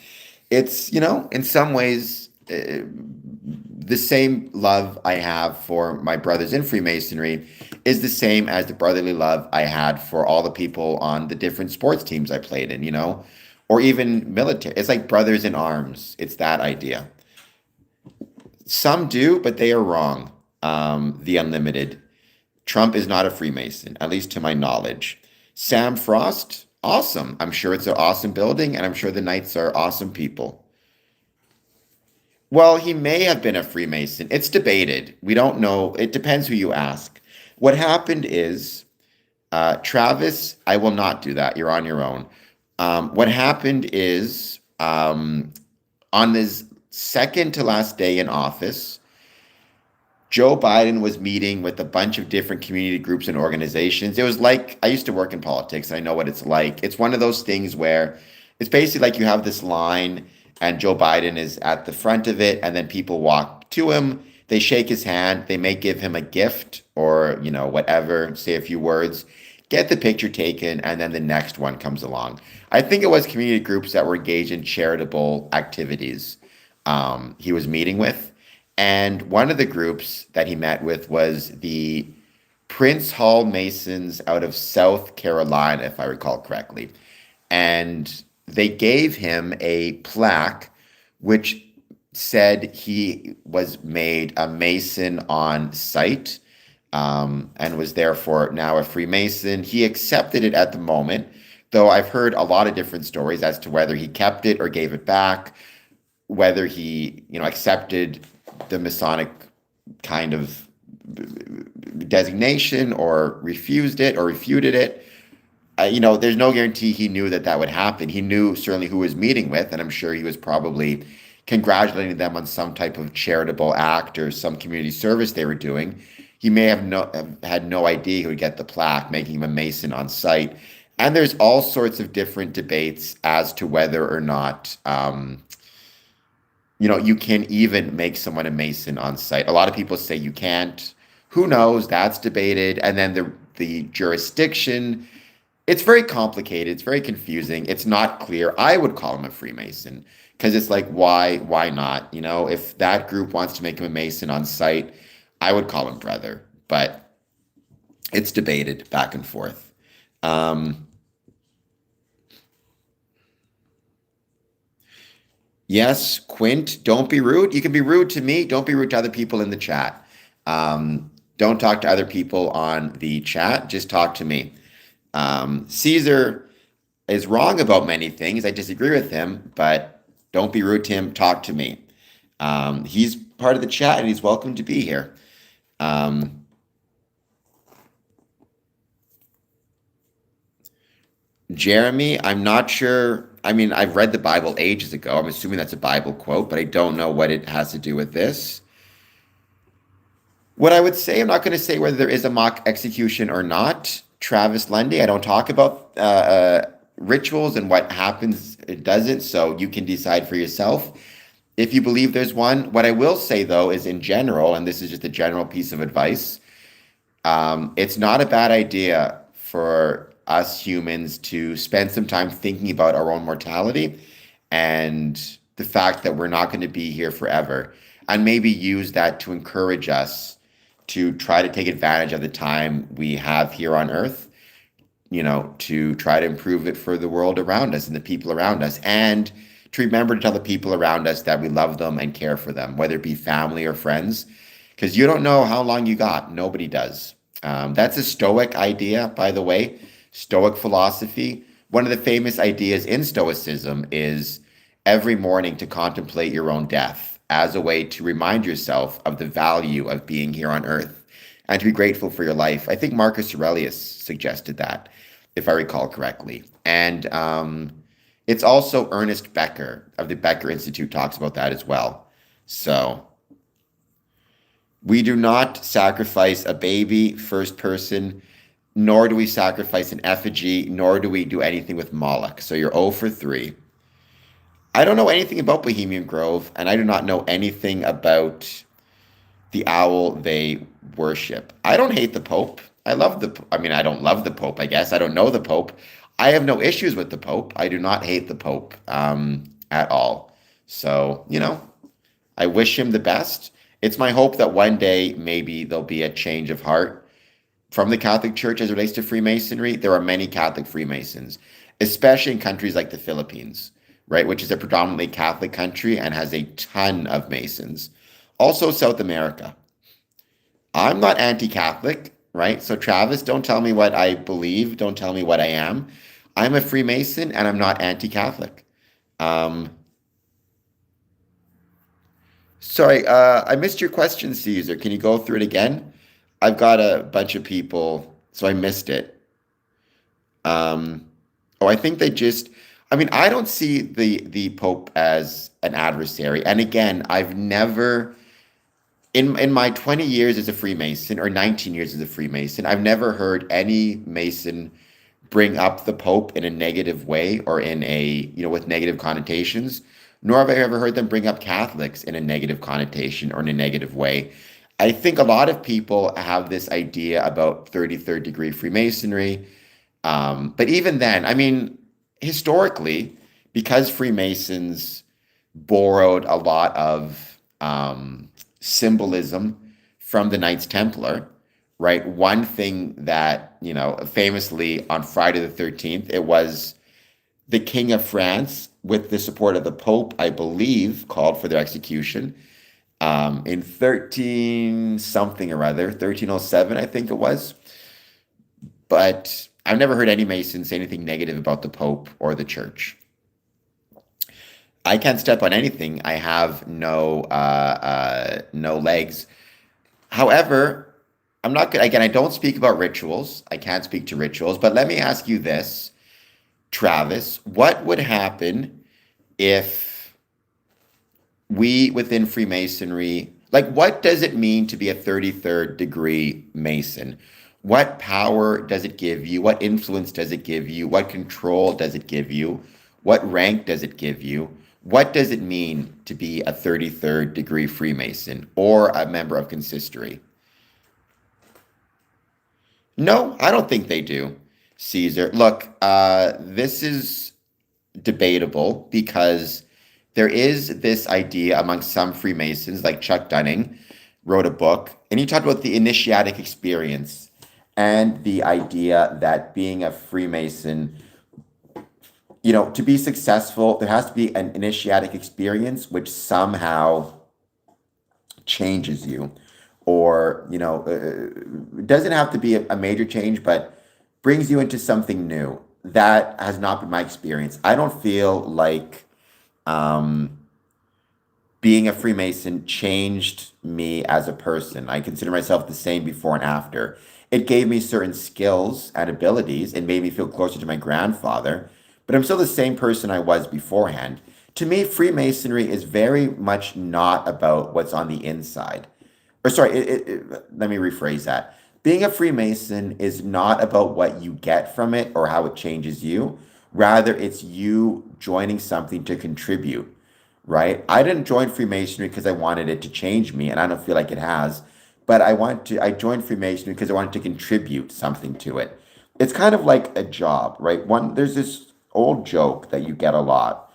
Speaker 1: It's, in some ways, the same love I have for my brothers in Freemasonry is the same as the brotherly love I had for all the people on the different sports teams I played in, or even military. It's like brothers in arms. It's that idea. Some do, but they are wrong. The Unlimited. Trump is not a Freemason, at least to my knowledge. Sam Frost, awesome. I'm sure it's an awesome building, and I'm sure the Knights are awesome people. Well, he may have been a Freemason. It's debated. We don't know. It depends who you ask. What happened is, Travis, I will not do that. You're on your own. What happened is, on his second to last day in office, Joe Biden was meeting with a bunch of different community groups and organizations. It was like, I used to work in politics. I know what it's like. It's one of those things where it's basically like you have this line and Joe Biden is at the front of it, and then people walk to him. They shake his hand. They may give him a gift or, whatever, say a few words, get the picture taken, and then the next one comes along. I think it was community groups that were engaged in charitable activities he was meeting with. And one of the groups that he met with was the Prince Hall Masons out of South Carolina, if I recall correctly. And they gave him a plaque which said he was made a Mason on site, and was therefore now a Freemason. He accepted it at the moment, though I've heard a lot of different stories as to whether he kept it or gave it back, whether he, accepted the Masonic kind of designation or refused it or refuted it. There's no guarantee he knew that that would happen. He knew certainly who he was meeting with, and I'm sure he was probably congratulating them on some type of charitable act or some community service they were doing. He may have had no idea he would get the plaque, making him a Mason on site. And there's all sorts of different debates as to whether or not, you can even make someone a Mason on site. A lot of people say you can't. Who knows? That's debated. And then the jurisdiction, it's very complicated. It's very confusing. It's not clear. I would call him a Freemason because it's like, why not? If that group wants to make him a Mason on site, I would call him brother. But it's debated back and forth. Yes, Quint, don't be rude. You can be rude to me. Don't be rude to other people in the chat. Don't talk to other people on the chat. Just talk to me. Caesar is wrong about many things. I disagree with him, but don't be rude to him. Talk to me. He's part of the chat and he's welcome to be here. Jeremy, I'm not sure. I mean, I've read the Bible ages ago. I'm assuming that's a Bible quote, but I don't know what it has to do with this. What I would say, I'm not going to say whether there is a mock execution or not. Travis Lundy, I don't talk about rituals and what happens, it doesn't, so you can decide for yourself if you believe there's one. What I will say, though, is in general, and this is just a general piece of advice, it's not a bad idea for us humans to spend some time thinking about our own mortality and the fact that we're not going to be here forever, and maybe use that to encourage us to try to take advantage of the time we have here on Earth, to try to improve it for the world around us and the people around us, and to remember to tell the people around us that we love them and care for them, whether it be family or friends, because you don't know how long you got. Nobody does. That's a Stoic idea, by the way, Stoic philosophy. One of the famous ideas in Stoicism is every morning to contemplate your own death as a way to remind yourself of the value of being here on Earth and to be grateful for your life. I think Marcus Aurelius suggested that, if I recall correctly. And it's also Ernest Becker of the Becker Institute talks about that as well. So we do not sacrifice a baby, first person, nor do we sacrifice an effigy, nor do we do anything with Moloch. So you're 0 for 3. I don't know anything about Bohemian Grove, and I do not know anything about the owl they worship. I don't hate the Pope. I don't love the Pope, I guess. I don't know the Pope. I have no issues with the Pope. I do not hate the Pope at all. So, I wish him the best. It's my hope that one day maybe there'll be a change of heart from the Catholic Church as it relates to Freemasonry. There are many Catholic Freemasons, especially in countries like the Philippines, right, which is a predominantly Catholic country and has a ton of Masons. Also South America. I'm not anti-Catholic, right? So Travis, don't tell me what I believe. Don't tell me what I am. I'm a Freemason and I'm not anti-Catholic. Sorry, I missed your question, Caesar. Can you go through it again? I've got a bunch of people, so I missed it. I think I don't see the Pope as an adversary. And again, I've never, in my 20 years as a Freemason, or 19 years as a Freemason, I've never heard any Mason bring up the Pope in a negative way or with negative connotations, nor have I ever heard them bring up Catholics in a negative connotation or in a negative way. I think a lot of people have this idea about 33rd degree Freemasonry. But even then, historically, because Freemasons borrowed a lot of symbolism from the Knights Templar, right? One thing that, famously on Friday the 13th, it was the King of France, with the support of the Pope, I believe, called for their execution in 1307, I think it was. But I've never heard any Mason say anything negative about the Pope or the Church. I can't step on anything. I have no legs. However, I'm not good. Again, I don't speak about rituals. I can't speak to rituals, but let me ask you this, Travis. What would happen if we within Freemasonry, like what does it mean to be a 33rd degree Mason? What power does it give you? What influence does it give you? What control does it give you? What rank does it give you? What does it mean to be a 33rd degree Freemason or a member of consistory? No, I don't think they do, Caesar. Look, this is debatable because there is this idea among some Freemasons, like Chuck Dunning wrote a book, and he talked about the initiatic experience and the idea that being a Freemason, to be successful, there has to be an initiatic experience which somehow changes you, or it doesn't have to be a major change, but brings you into something new. That has not been my experience. I don't feel like um, being a Freemason changed me as a person. I consider myself the same before and after. It gave me certain skills and abilities. It made me feel closer to my grandfather, but I'm still the same person I was beforehand. To me, Freemasonry is very much not about what's on the inside. Or sorry, let me rephrase that. Being a Freemason is not about what you get from it or how it changes you. Rather, it's you joining something to contribute, right? I didn't join Freemasonry because I wanted it to change me, and I don't feel like it has. But I joined Freemasonry because I wanted to contribute something to it. It's kind of like a job, right? There's this old joke that you get a lot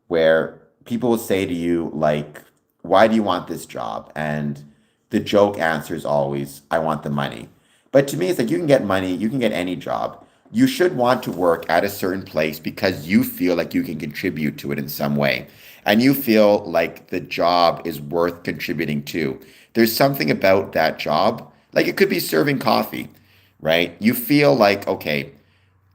Speaker 1: where people will say to you, like, why do you want this job? And the joke answer is always, I want the money. But to me, it's like you can get money, you can get any job. You should want to work at a certain place because you feel like you can contribute to it in some way. And you feel like the job is worth contributing to. There's something about that job, like it could be serving coffee, right? You feel like, okay,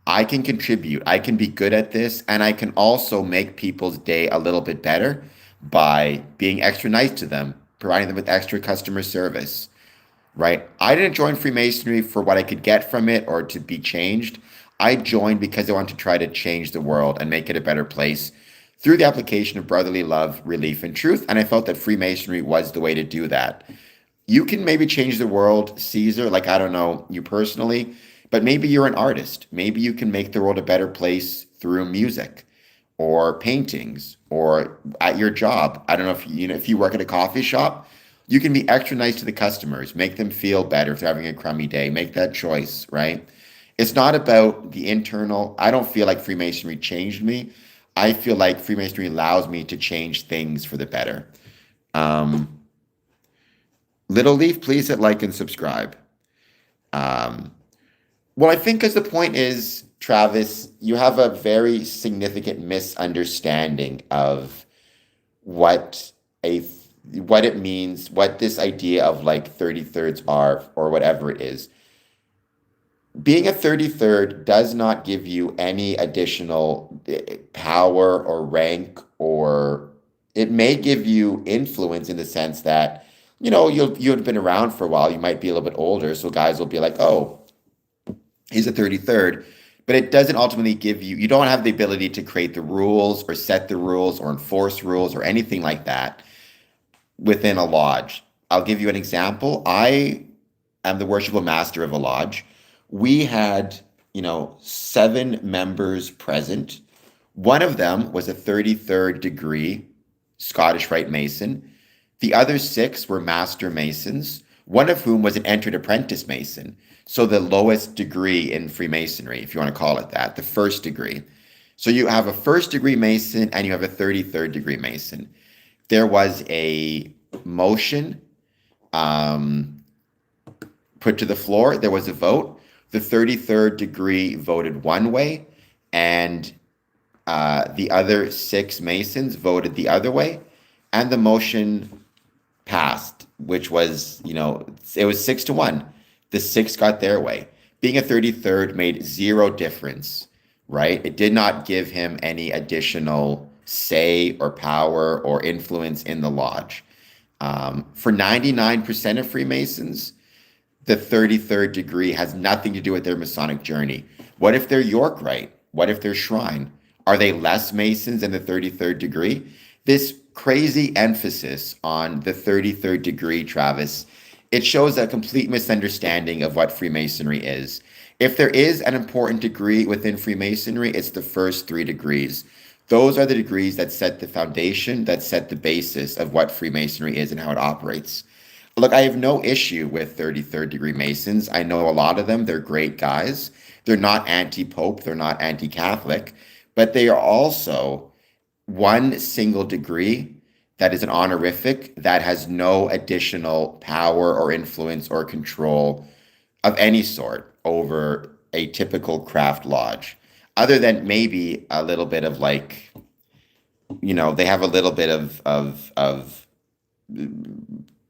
Speaker 1: I can contribute. I can be good at this, and I can also make people's day a little bit better by being extra nice to them, providing them with extra customer service, right? I didn't join Freemasonry for what I could get from it or to be changed. I joined because I want to try to change the world and make it a better place through the application of brotherly love, relief, and truth. And I felt that Freemasonry was the way to do that. You can maybe change the world, Caesar, like I don't know you personally, but maybe you're an artist. Maybe you can make the world a better place through music or paintings or at your job. I don't know if you work at a coffee shop, you can be extra nice to the customers, make them feel better if they're having a crummy day. Make that choice, right? It's not about the internal. I don't feel like Freemasonry changed me. I feel like Freemasonry allows me to change things for the better. Um, Little Leaf, please hit like and subscribe. Um, well, I think because the point is, Travis, you have a very significant misunderstanding of what a what it means, what this idea of like 33rds are, or whatever it is. Being a 33rd does not give you any additional power or rank, or it may give you influence in the sense that, you've been around for a while, you might be a little bit older, so guys will be like, oh, he's a 33rd, but it doesn't ultimately you don't have the ability to create the rules or set the rules or enforce rules or anything like that within a lodge. I'll give you an example. I am the worshipful master of a lodge. We had, 7 members present. One of them was a 33rd degree Scottish Rite Mason. The other 6 were Master Masons, one of whom was an entered apprentice Mason. So the lowest degree in Freemasonry, if you want to call it that, the first degree. So you have a first degree Mason and you have a 33rd degree Mason. There was a motion put to the floor. There was a vote. The 33rd degree voted one way, and the other 6 Masons voted the other way, and the motion passed, which was, it was 6-1. The 6 got their way. Being a 33rd made zero difference, right? It did not give him any additional say or power or influence in the lodge. For 99% of Freemasons, the 33rd degree has nothing to do with their Masonic journey. What if they're Yorkite? What if they're Shrine? Are they less Masons in the 33rd degree? This crazy emphasis on the 33rd degree, Travis, it shows a complete misunderstanding of what Freemasonry is. If there is an important degree within Freemasonry, it's the first three degrees. Those are the degrees that set the foundation, that set the basis of what Freemasonry is and how it operates. Look, I have no issue with 33rd degree Masons. I know a lot of them. They're great guys. They're not anti-Pope, they're not anti-Catholic, but they are also one single degree that is an honorific that has no additional power or influence or control of any sort over a typical craft lodge, other than maybe a little bit of like, they have a little bit of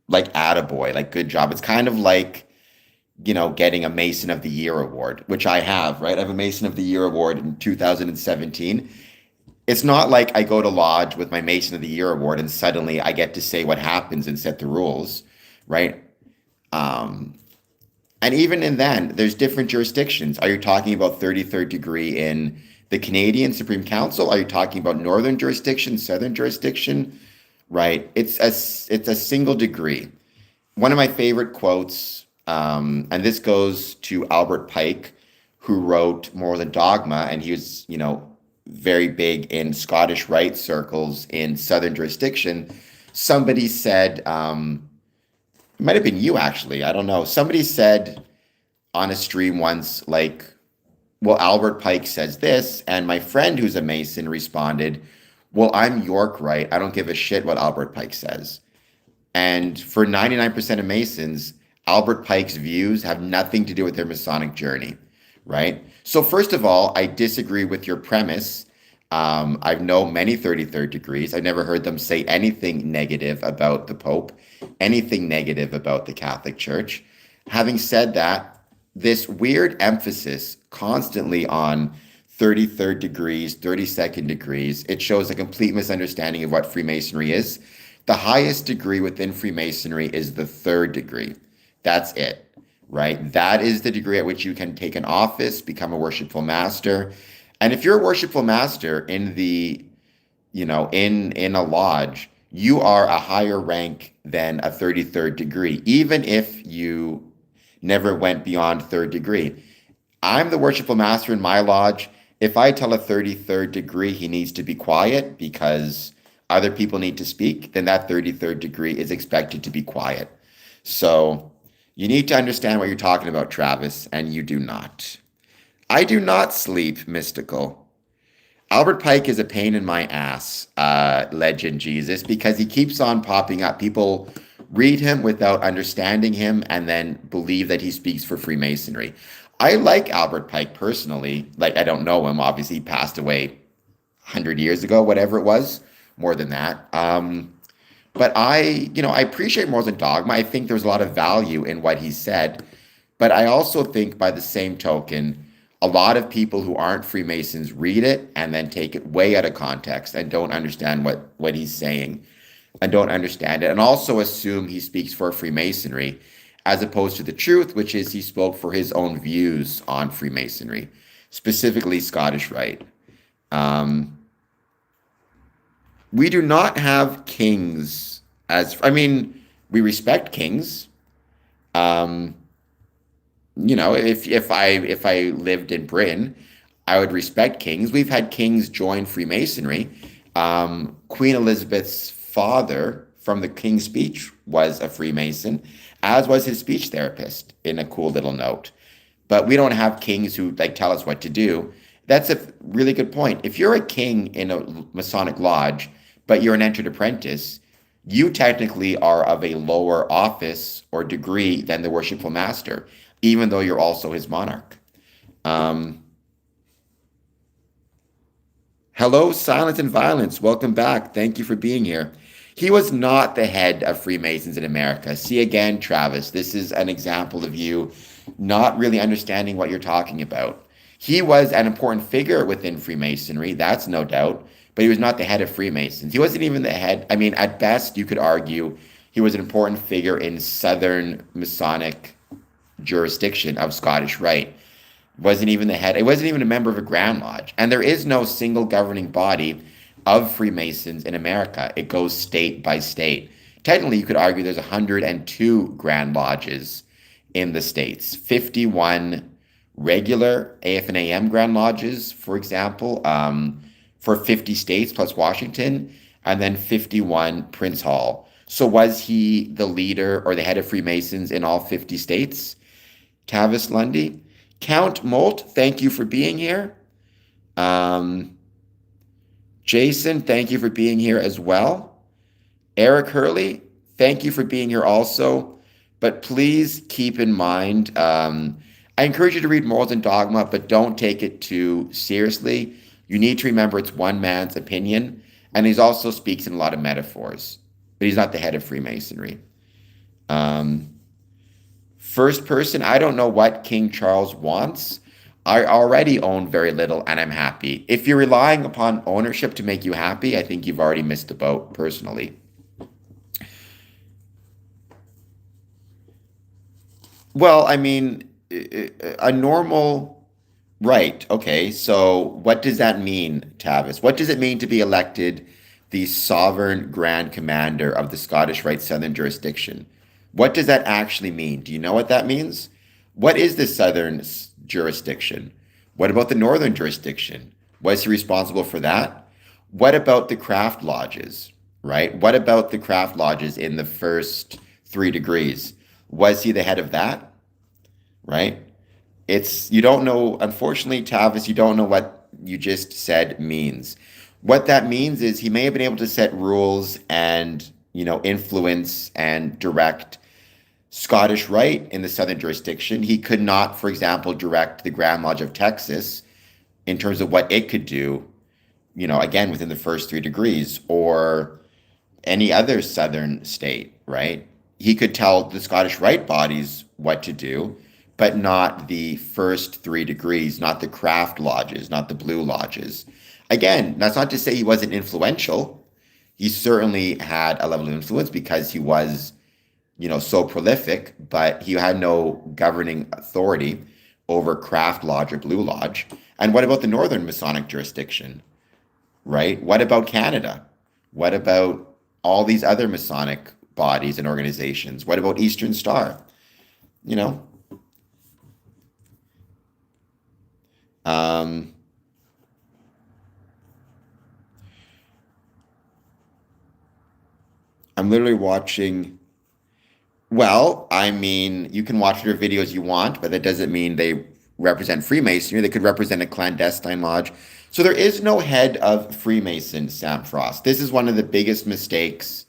Speaker 1: like attaboy, like good job. It's kind of like, getting a Mason of the Year award, which I have, right? I have a Mason of the Year award in 2017. It's not like I go to lodge with my Mason of the Year award and suddenly I get to say what happens and set the rules, right? And even in then, there's different jurisdictions. Are you talking about 33rd degree in the Canadian Supreme Council? Are you talking about northern jurisdiction, southern jurisdiction? Right? It's a single degree. One of my favorite quotes, and this goes to Albert Pike, who wrote More Than Dogma, and he was, very big in Scottish Rite circles in southern jurisdiction. Somebody said, it might have been you actually, I don't know. Somebody said on a stream once, like, well, Albert Pike says this, and my friend who's a Mason responded, well, I'm Yorkite. I don't give a shit what Albert Pike says. And for 99% of Masons, Albert Pike's views have nothing to do with their Masonic journey, right? So first of all, I disagree with your premise. I've known many 33rd degrees. I've never heard them say anything negative about the Pope, anything negative about the Catholic Church. Having said that, this weird emphasis constantly on 33rd degrees, 32nd degrees, it shows a complete misunderstanding of what Freemasonry is. The highest degree within Freemasonry is the 3rd degree. That's it, right? That is the degree at which you can take an office, become a worshipful master. And if you're a worshipful master in in a lodge, you are a higher rank than a 33rd degree, even if you never went beyond 3rd degree. I'm the worshipful master in my lodge. If I tell a 33rd degree he needs to be quiet because other people need to speak, then that 33rd degree is expected to be quiet. So you need to understand what you're talking about, Travis, and you do not. I do not sleep, mystical. Albert Pike is a pain in my ass, legend Jesus, because he keeps on popping up. People read him without understanding him and then believe that he speaks for Freemasonry. I like Albert Pike personally. Like, I don't know him. Obviously, he passed away 100 years ago, whatever it was, more than that. But I appreciate More Than Dogma. I think there's a lot of value in what he said. But I also think by the same token, a lot of people who aren't Freemasons read it and then take it way out of context and don't understand what he's saying and don't understand it, and also assume he speaks for Freemasonry as opposed to the truth, which is he spoke for his own views on Freemasonry, specifically Scottish Rite. We do not have kings we respect kings. If I lived in Britain, I would respect kings. We've had kings join Freemasonry. Queen Elizabeth's father from the King's Speech was a Freemason, as was his speech therapist in a cool little note. But we don't have kings who tell us what to do. That's a really good point. If you're a king in a Masonic lodge, but you're an entered apprentice, you technically are of a lower office or degree than the worshipful master, even though you're also his monarch. Hello, Silence and Violence. Welcome back. Thank you for being here. He was not the head of Freemasons in America. See again, Travis, this is an example of you not really understanding what you're talking about. He was an important figure within Freemasonry, that's no doubt, but he was not the head of Freemasons. He wasn't even the head. At best, you could argue He was an important figure in Southern Masonic jurisdiction of Scottish Rite. Wasn't even the head, it wasn't even a member of a Grand Lodge. And there is no single governing body of Freemasons in America. It goes state by state. Technically, you could argue there's 102 Grand Lodges in the States, 51 regular AF and AM Grand Lodges, for example, for 50 states plus Washington, and then 51 Prince Hall. So was he the leader or the head of Freemasons in all 50 states? Tavis Lundy? Count Molt, thank you for being here. Jason, thank you for being here as well. Eric Hurley, thank you for being here also. But please keep in mind, I encourage you to read Morals and Dogma, but don't take it too seriously. You need to remember it's one man's opinion, and he also speaks in a lot of metaphors, but he's not the head of Freemasonry. First person, I don't know what King Charles wants. I already own very little, and I'm happy. If you're relying upon ownership to make you happy, I think you've already missed the boat, personally. Well, I mean, a normal, right. Okay. So what does that mean, Tavis? What does it mean to be elected the sovereign grand commander of the Scottish Rite Southern jurisdiction? What does that actually mean? Do you know what that means? What is the Southern jurisdiction? What about the Northern jurisdiction? Was he responsible for that? What about the craft lodges, right? What about the craft lodges in the first 3 degrees? Was he the head of that, right? You don't know, unfortunately, Tavis, you don't know what you just said means. What that means is he may have been able to set rules and, influence and direct Scottish Rite in the Southern jurisdiction. He could not, for example, direct the Grand Lodge of Texas in terms of what it could do, again, within the first 3 degrees, or any other Southern state, right? He could tell the Scottish Rite bodies what to do, but not the first 3 degrees, not the craft lodges, not the blue lodges. Again, that's not to say he wasn't influential. He certainly had a level of influence because he was, so prolific, but he had no governing authority over craft lodge or blue lodge. And what about the Northern Masonic jurisdiction, right? What about Canada? What about all these other Masonic bodies and organizations? What about Eastern Star? Um, I'm literally watching. Well, I mean, you can watch their videos you want, but that doesn't mean they represent Freemasonry. They could represent a clandestine lodge. So there is no head of Freemason, Sam Frost. This is one of the biggest mistakes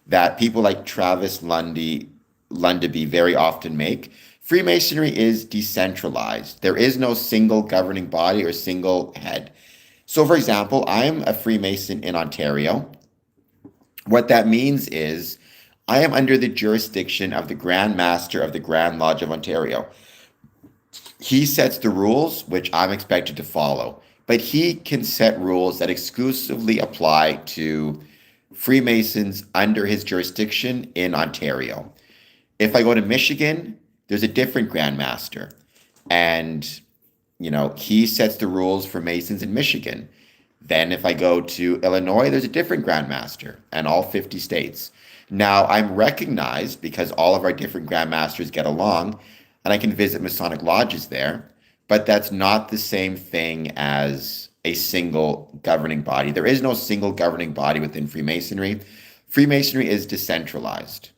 Speaker 1: that people like Travis Lundaby very often make. Freemasonry is decentralized. There is no single governing body or single head. So, for example, I'm a Freemason in Ontario. What that means is I am under the jurisdiction of the Grand Master of the Grand Lodge of Ontario. He sets the rules, which I'm expected to follow, but he can set rules that exclusively apply to Freemasons under his jurisdiction in Ontario. If I go to Michigan, there's a different Grand Master, and he sets the rules for Masons in Michigan. Then if I go to Illinois, there's a different Grand Master, and all 50 states. Now I'm recognized because all of our different Grand Masters get along, and I can visit Masonic lodges there, but that's not the same thing as a single governing body. There is no single governing body within Freemasonry. Freemasonry is decentralized.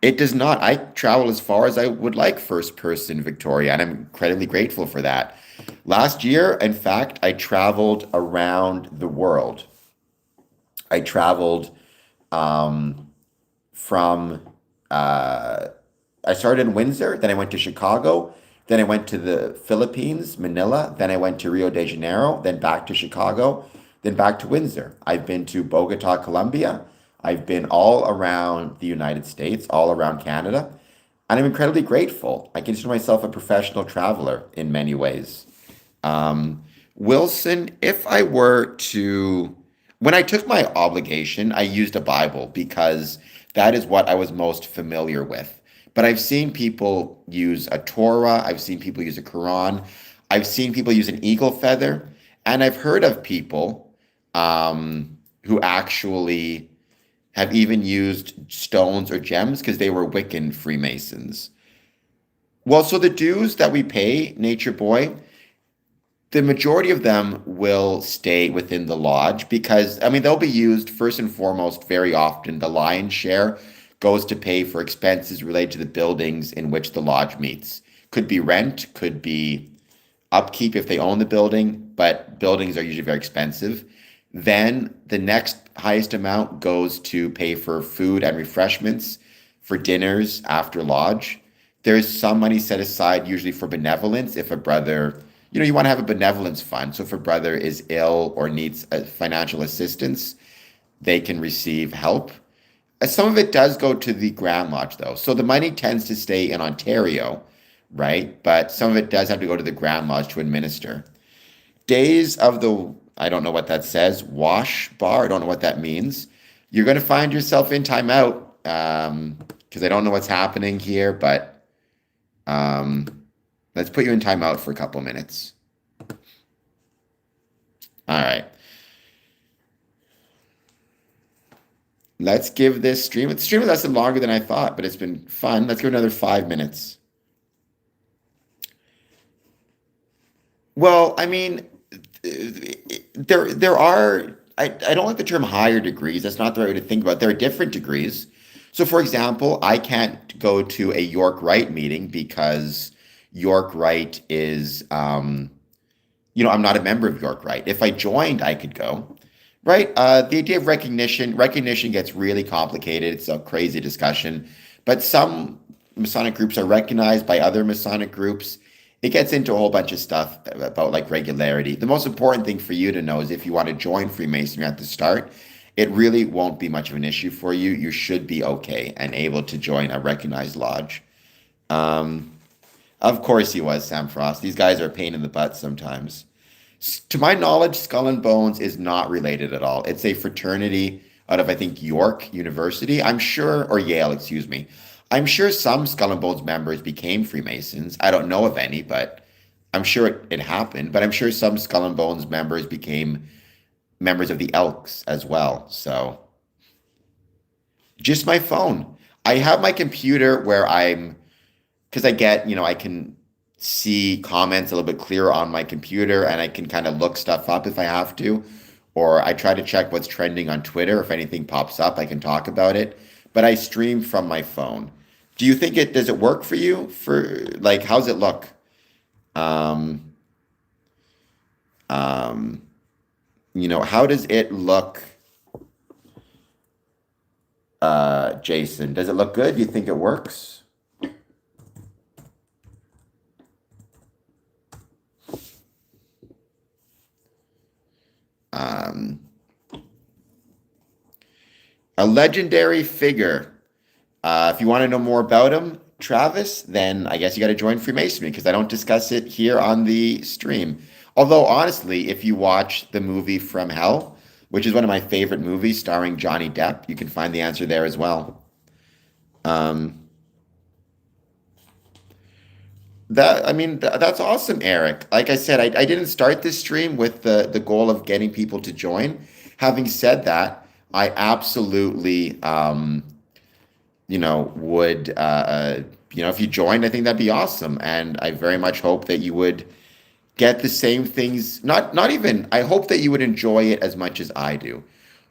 Speaker 1: It does not. I travel as far as I would like first person, Victoria, and I'm incredibly grateful for that. Last year, in fact, I traveled around the world. I traveled from, I started in Windsor, then I went to Chicago, then I went to the Philippines, Manila, then I went to Rio de Janeiro, then back to Chicago, then back to Windsor. I've been to Bogota, Colombia. I've been all around the United States, all around Canada, and I'm incredibly grateful. I consider myself a professional traveler in many ways. Wilson, if I were to, When I took my obligation, I used a Bible because that is what I was most familiar with. But I've seen people use a Torah, I've seen people use a Quran, I've seen people use an eagle feather, and I've heard of people who actually have even used stones or gems because they were Wiccan Freemasons. Well, so the dues that we pay, Nature Boy, the majority of them will stay within the lodge because, I mean, they'll be used first and foremost very often. The lion's share goes to pay for expenses related to the buildings in which the lodge meets. Could be rent, could be upkeep if they own the building, but buildings are usually very expensive. Then the next highest amount goes to pay for food and refreshments for dinners after lodge. There's some money set aside usually for benevolence if a brother, you want to have a benevolence fund. So if a brother is ill or needs financial assistance, they can receive help. Some of it does go to the Grand Lodge, though. So the money tends to stay in Ontario, right? But some of it does have to go to the Grand Lodge to administer. Days of the, I don't know what that says, wash bar. I don't know what that means. You're going to find yourself in timeout because I don't know what's happening here, but um, let's put you in timeout for a couple minutes. All right. Let's give this stream. The stream has lasted longer than I thought, but it's been fun. Let's give it another 5 minutes. Well, I mean, there are. I don't like the term higher degrees. That's not the right way to think about it. There are different degrees. So, for example, I can't go to a York Rite meeting because York Rite is I'm not a member of York Rite. If I joined, I could go, right? The idea of recognition gets really complicated. It's a crazy discussion, but some Masonic groups are recognized by other Masonic groups. It gets into a whole bunch of stuff about like regularity. The most important thing for you to know is if you want to join Freemasonry at the start, it really won't be much of an issue for you. You should be okay and able to join a recognized lodge. Um, of course he was, Sam Frost. These guys are a pain in the butt sometimes. To my knowledge, Skull and Bones is not related at all. It's a fraternity out of, I think, York University. I'm sure, or Yale, excuse me. I'm sure some Skull and Bones members became Freemasons. I don't know of any, but I'm sure it happened. But I'm sure some Skull and Bones members became members of the Elks as well. So just my phone. I have my computer where because I can see comments a little bit clearer on my computer and I can kind of look stuff up if I have to. Or I try to check what's trending on Twitter. If anything pops up, I can talk about it. But I stream from my phone. Do you think does it work for you? For like, how's it look? Um, um, how does it look, Jason? Does it look good? Do you think it works? Um, a legendary figure. If you want to know more about him, Travis, then I guess you got to join Freemasonry because I don't discuss it here on the stream. Although, honestly, if you watch the movie From Hell, which is one of my favorite movies starring Johnny Depp, you can find the answer there as well. Um, that's awesome, Eric. Like I said, I didn't start this stream with the goal of getting people to join. Having said that, I absolutely would if you joined, I think that'd be awesome, and I very much hope that you would get the same things. Not even. I hope that you would enjoy it as much as I do.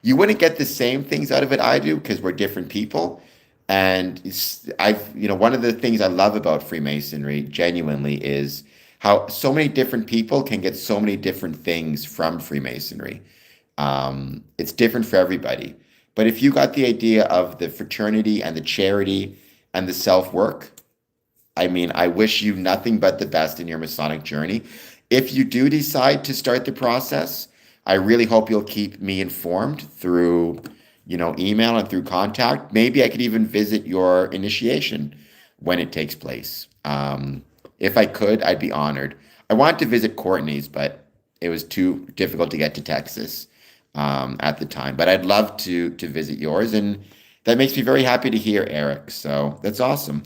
Speaker 1: You wouldn't get the same things out of it I do because we're different people. And one of the things I love about Freemasonry genuinely is how so many different people can get so many different things from Freemasonry. It's different for everybody. But if you got the idea of the fraternity and the charity and the self-work, I mean, I wish you nothing but the best in your Masonic journey. If you do decide to start the process, I really hope you'll keep me informed through, email and through contact. Maybe I could even visit your initiation when it takes place. If I could, I'd be honored. I wanted to visit Courtney's, but it was too difficult to get to Texas. at the time. But I'd love to visit yours, and that makes me very happy to hear, Eric. So that's awesome.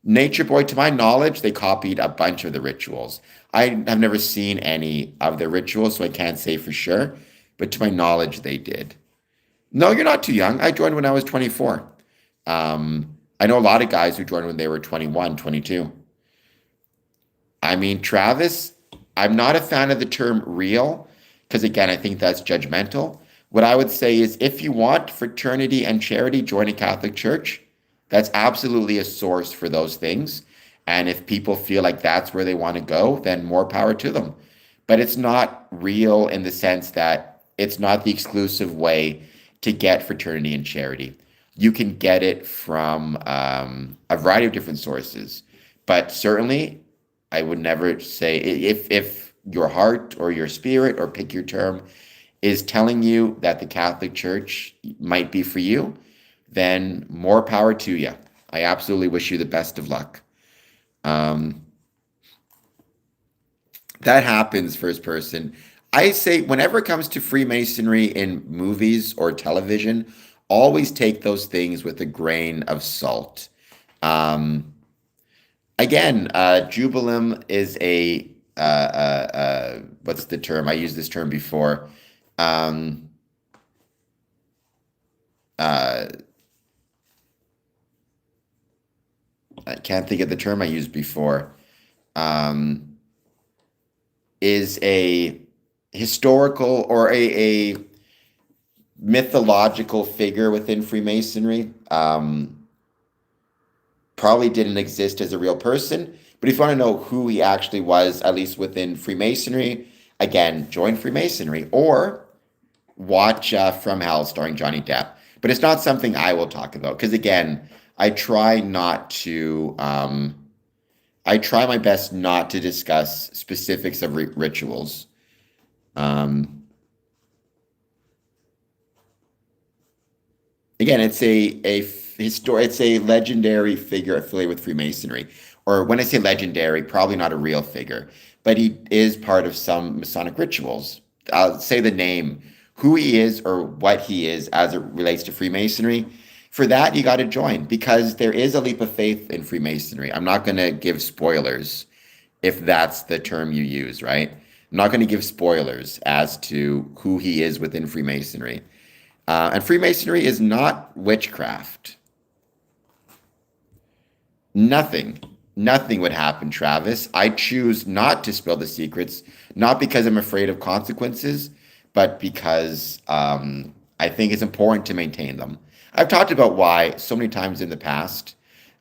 Speaker 1: Nature Boy, to my knowledge, they copied a bunch of the rituals. I have never seen any of the rituals, so I can't say for sure. But to my knowledge, they did. No, you're not too young. I joined when I was 24. I know a lot of guys who joined when they were 21, 22. I mean, Travis, I'm not a fan of the term real because, again, I think that's judgmental. What I would say is if you want fraternity and charity, join a Catholic church. That's absolutely a source for those things. And if people feel like that's where they want to go, then more power to them. But it's not real in the sense that it's not the exclusive way to get fraternity and charity. You can get it from a variety of different sources. But certainly, I would never say if your heart or your spirit, or pick your term, is telling you that the Catholic Church might be for you, then more power to you. I absolutely wish you the best of luck. Um, that happens, first person. I say, whenever it comes to Freemasonry in movies or television, always take those things with a grain of salt. Um, Again, jubilum is what's the term? I used this term before. Um, uh, I can't think of the term I used before. Um, is a historical or a mythological figure within Freemasonry. Probably didn't exist as a real person, but if you want to know who he actually was, at least within Freemasonry, again, join Freemasonry or watch From Hell starring Johnny Depp. But it's not something I will talk about because, again, I try not to. I try my best not to discuss specifics of rituals. Um, Again, it's a legendary figure affiliated with Freemasonry. Or when I say legendary, probably not a real figure, but he is part of some Masonic rituals. I'll say the name, who he is or what he is as it relates to Freemasonry. For that, you got to join because there is a leap of faith in Freemasonry. I'm not going to give spoilers if that's the term you use, right? I'm not going to give spoilers as to who he is within Freemasonry. And Freemasonry is not witchcraft. Nothing, nothing would happen, Travis. I choose not to spill the secrets, not because I'm afraid of consequences, but because I think it's important to maintain them. I've talked about why so many times in the past.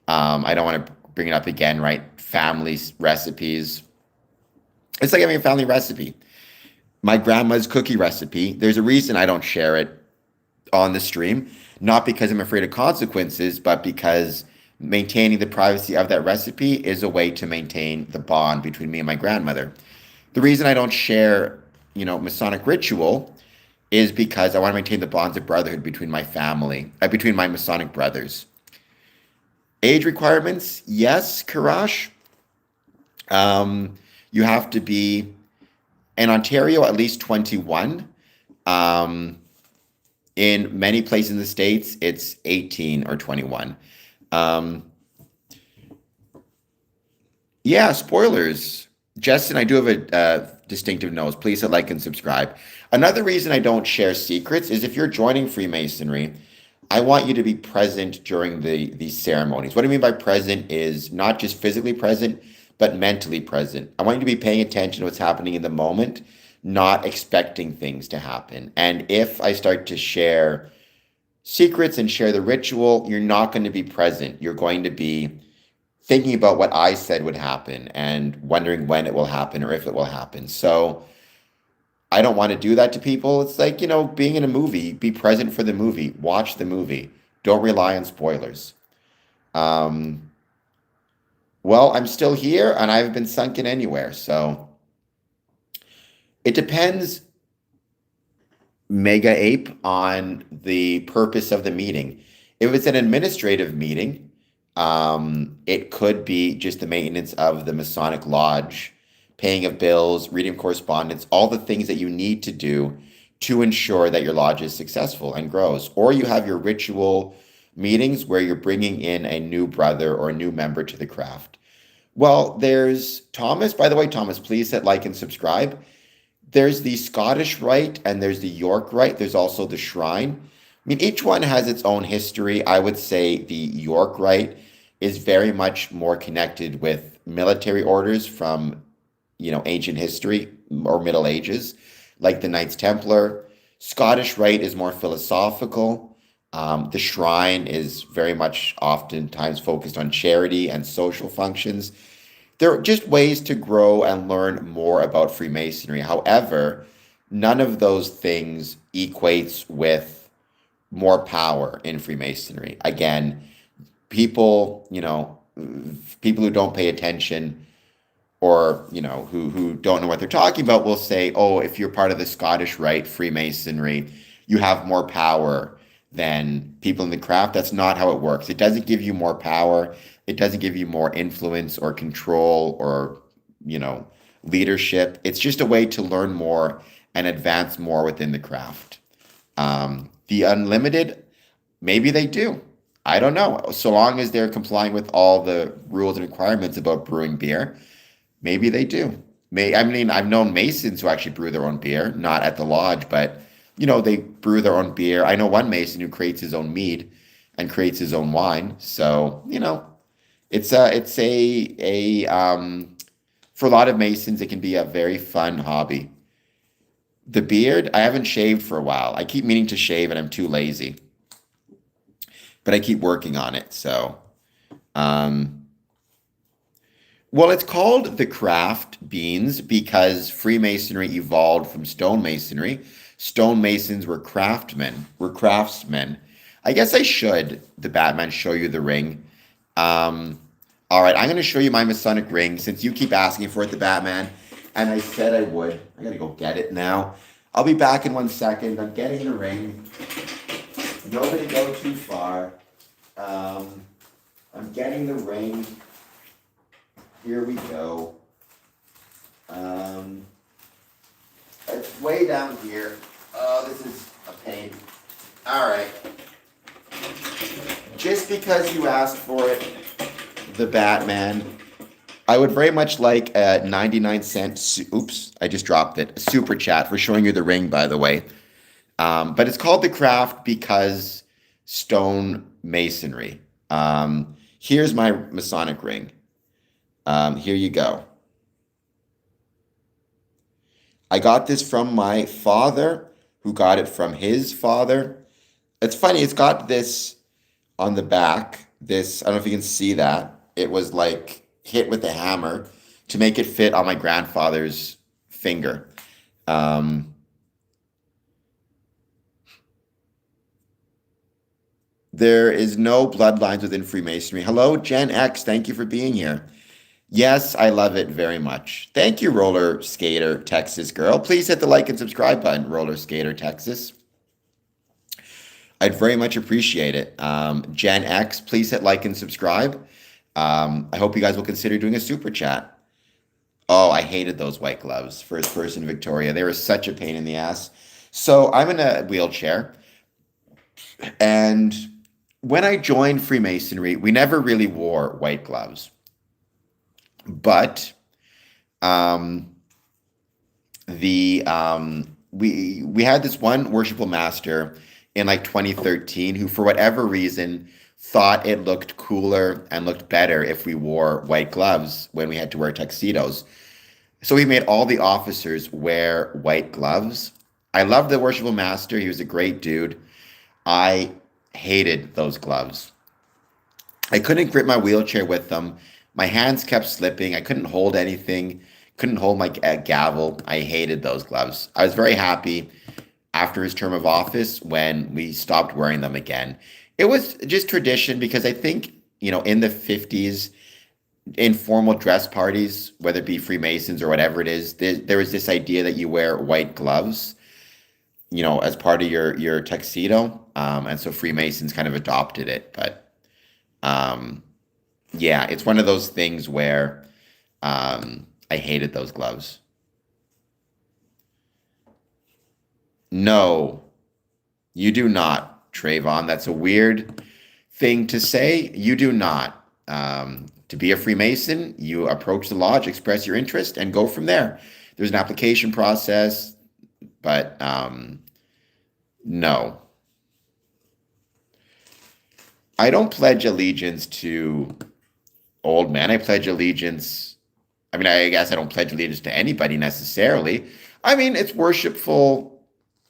Speaker 1: I don't want to bring it up again, right? Family recipes. It's like having a family recipe. My grandma's cookie recipe, there's a reason I don't share it on the stream, not because I'm afraid of consequences, but because maintaining the privacy of that recipe is a way to maintain the bond between me and my grandmother. The reason I don't share, Masonic ritual is because I want to maintain the bonds of brotherhood between my family, between my Masonic brothers. Age requirements, yes, Karash. You have to be in Ontario at least 21. In many places in the States, it's 18 or 21. Um, yeah, spoilers. Justin, I do have a distinctive nose. Please hit like and subscribe. Another reason I don't share secrets is if you're joining Freemasonry, I want you to be present during these ceremonies. What I mean by present is not just physically present, but mentally present. I want you to be paying attention to what's happening in the moment, not expecting things to happen. And if I start to share secrets and share the ritual, you're not going to be present. You're going to be thinking about what I said would happen and wondering when it will happen or if it will happen. So I don't want to do that to people. It's like, being in a movie, be present for the movie, watch the movie. Don't rely on spoilers. Um, well, I'm still here and I haven't been sunken anywhere. So it depends, Mega Ape, on the purpose of the meeting. If it's an administrative meeting, it could be just the maintenance of the Masonic Lodge, paying of bills, reading correspondence, all the things that you need to do to ensure that your lodge is successful and grows. Or you have your ritual meetings where you're bringing in a new brother or a new member to the craft. Well, there's Thomas. By the way, Thomas, please hit like and subscribe. There's the Scottish Rite and there's the York Rite. There's also the Shrine. I mean, each one has its own history. I would say the York Rite is very much more connected with military orders from, ancient history or Middle Ages, like the Knights Templar. Scottish Rite is more philosophical. The Shrine is very much oftentimes focused on charity and social functions. They're just ways to grow and learn more about Freemasonry. However, none of those things equates with more power in Freemasonry. Again, people, people who don't pay attention or, who don't know what they're talking about will say, oh, if you're part of the Scottish Rite, Freemasonry, you have more power than people in the craft. That's not how it works. It doesn't give you more power. It doesn't give you more influence or control or, leadership. It's just a way to learn more and advance more within the craft. The unlimited, maybe they do. I don't know. So long as they're complying with all the rules and requirements about brewing beer, maybe they do. I've known Masons who actually brew their own beer, not at the lodge, but they brew their own beer. I know one Mason who creates his own mead and creates his own wine. So, it's for a lot of Masons, it can be a very fun hobby. The beard, I haven't shaved for a while. I keep meaning to shave and I'm too lazy, but I keep working on it. So, well, it's called the craft beans because Freemasonry evolved from stonemasonry. Stonemasons were craftsmen. I guess I should, the Batman, show you the ring. All right, I'm going to show you my Masonic ring since you keep asking for it, the Batman, and I said I would. I got to go get it now. I'll be back in 1 second. I'm getting the ring. Nobody go too far. I'm getting the ring. Here we go. It's way down here. Oh, this is a pain. All right. Just because you asked for it, the Batman, I would very much like a 99-cent, oops, I just dropped it, a super chat for showing you the ring, by the way. But it's called the craft because stone masonry. Here's my Masonic ring. Here you go. I got this from my father, who got it from his father. It's funny, it's got this on the back. This, I don't know if you can see that. It was like hit with a hammer to make it fit on my grandfather's finger. There is no bloodlines within Freemasonry. Hello, Gen X. Thank you for being here. Yes, I love it very much. Thank you, Roller Skater Texas girl. Please hit the like and subscribe button, Roller Skater Texas. I'd very much appreciate it. Gen X, please hit like and subscribe. I hope you guys will consider doing a super chat. Oh, I hated those white gloves. First person Victoria. They were such a pain in the ass. So I'm in a wheelchair. And when I joined Freemasonry, we never really wore white gloves. But we had this one worshipful master in like 2013 who, for whatever reason, thought it looked cooler and looked better if we wore white gloves when we had to wear tuxedos. So he made all the officers wear white gloves. I loved the worshipful master. He was a great dude. I hated those gloves. I couldn't grip my wheelchair with them. My hands kept slipping. I couldn't hold anything. Couldn't hold my gavel. I hated those gloves. I was very happy after his term of office when we stopped wearing them again. It was just tradition because I think, in the 50s, in formal dress parties, whether it be Freemasons or whatever it is, there was this idea that you wear white gloves, as part of your tuxedo. And so Freemasons kind of adopted it. But yeah, it's one of those things where I hated those gloves. No, you do not, Trayvon. That's a weird thing to say. You do not. To be a Freemason, you approach the lodge, express your interest, and go from there. There's an application process, but no. I don't pledge allegiance to old men. I pledge allegiance. I mean, I guess I don't pledge allegiance to anybody necessarily. I mean, it's worshipful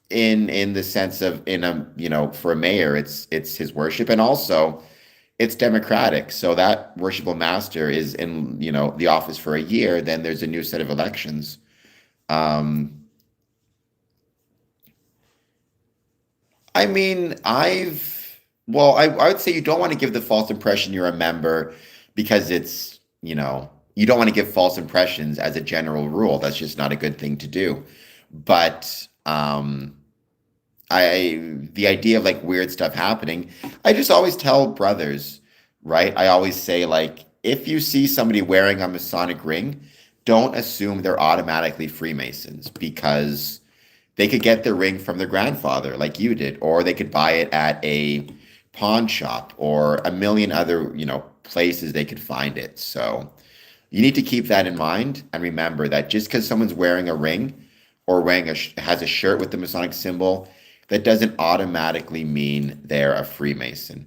Speaker 1: in the sense of in a for a mayor, it's his worship, and also it's democratic. So that worshipful master is in the office for a year. Then there's a new set of elections. Um, I mean, I would say you don't want to give the false impression you're a member because you don't want to give false impressions as a general rule. That's just not a good thing to do. But the idea of like weird stuff happening, I just always tell brothers, right? I always say like, if you see somebody wearing a Masonic ring, don't assume they're automatically Freemasons because they could get the ring from their grandfather, like you did, or they could buy it at a pawn shop or a million other, places they could find it. So you need to keep that in mind and remember that just because someone's wearing a ring or has a shirt with the Masonic symbol, that doesn't automatically mean they're a Freemason.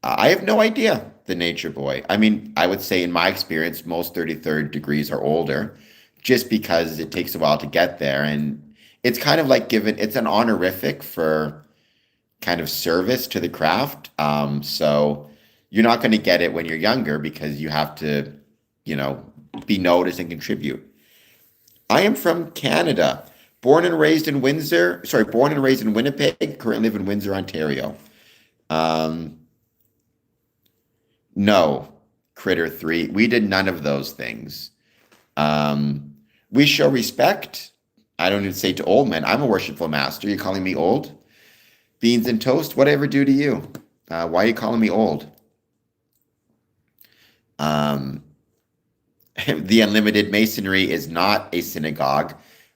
Speaker 1: I have no idea, the nature boy. I mean, I would say in my experience, most 33rd degrees are older just because it takes a while to get there. And it's kind of like it's an honorific for kind of service to the craft. So you're not going to get it when you're younger because you have to, you know, be noticed and contribute. I am from Canada, born and raised in born and raised in Winnipeg, currently live in Windsor, Ontario. Um, no, Critter 3, we did none of those things. We show respect. I don't even say to old men, I'm a worshipful master. You're calling me old? Beans and toast, what I ever do to you? Why are you calling me old? Um, the Unlimited Masonry is not a synagogue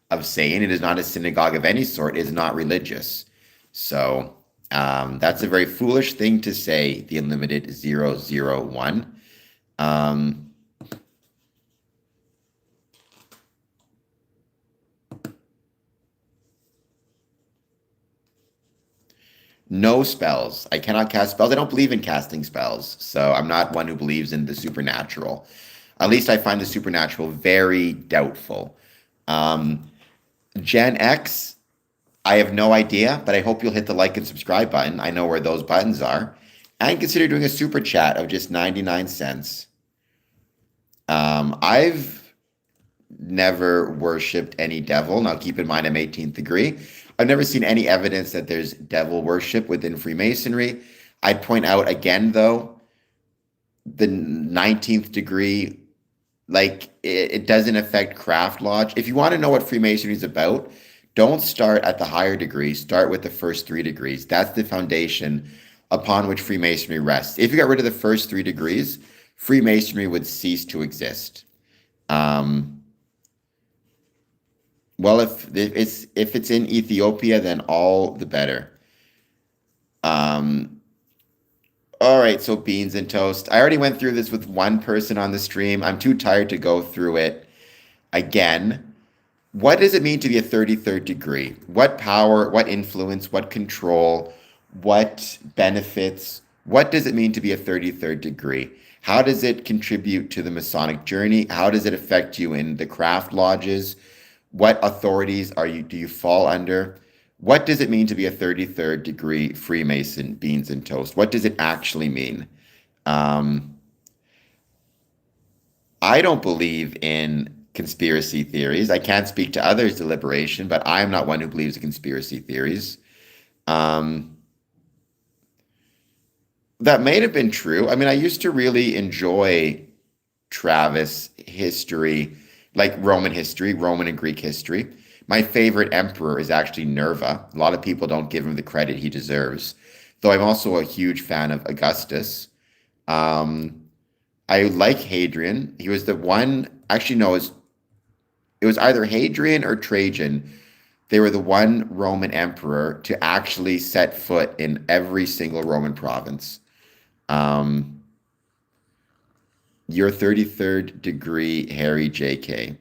Speaker 1: of Satan. It is not a synagogue of any sort. It is not religious. So that's a very foolish thing to say, the Unlimited 001. Um, no spells. I cannot cast spells. I don't believe in casting spells. So I'm not one who believes in the supernatural. At least I find the supernatural very doubtful. Um, Gen X, I have no idea, but I hope you'll hit the like and subscribe button. I know where those buttons are. And consider doing a super chat of just 99 cents. I've never worshipped any devil. Now, keep in mind, I'm 18th degree. I've never seen any evidence that there's devil worship within Freemasonry. I'd point out again, though, the 19th degree, like it doesn't affect craft lodge. If you want to know what Freemasonry is about, don't start at the higher degrees. Start with the first 3 degrees. That's the foundation upon which Freemasonry rests. If you got rid of the first 3 degrees, Freemasonry would cease to exist. Well, if it's in Ethiopia, then all the better. Um, all right, so beans and toast. I already went through this with one person on the stream. I'm too tired to go through it again. What does it mean to be a 33rd degree? What power, what influence, what control, what benefits? What does it mean to be a 33rd degree? How does it contribute to the Masonic journey? How does it affect you in the craft lodges? What authorities do you fall under? What does it mean to be a 33rd degree Freemason, beans and toast? What does it actually mean? Um, I don't believe in conspiracy theories. I can't speak to others' deliberation, but I am not one who believes in conspiracy theories. Um, that may have been true. I mean, I used to really enjoy Travis history, like Roman history, Roman and Greek history. My favorite emperor is actually Nerva. A lot of people don't give him the credit he deserves, though I'm also a huge fan of Augustus. Um, I like Hadrian. He was the one, actually, no, it was either Hadrian or Trajan They were the one Roman emperor to actually set foot in every single Roman province. Um, your 33rd degree, Harry JK.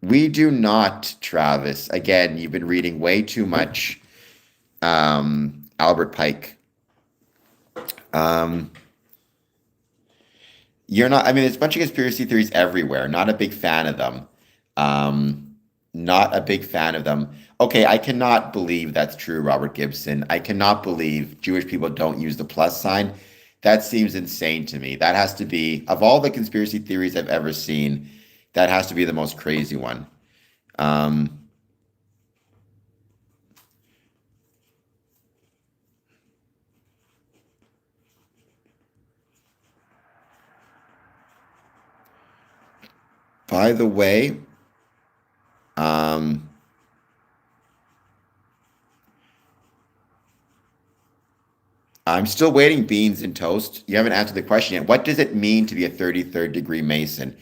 Speaker 1: We do not, Travis. Again, you've been reading way too much Albert Pike. Um, you're not, I mean, there's a bunch of conspiracy theories everywhere. Not a big fan of them. Um, Not a big fan of them. Okay, I cannot believe that's true, Robert Gibson. I cannot believe Jewish people don't use the plus sign. That seems insane to me. That has to be, of all the conspiracy theories I've ever seen, that has to be the most crazy one. Um, by the way, um, I'm still waiting beans and toast. You haven't answered the question yet. What does it mean to be a 33rd degree Mason?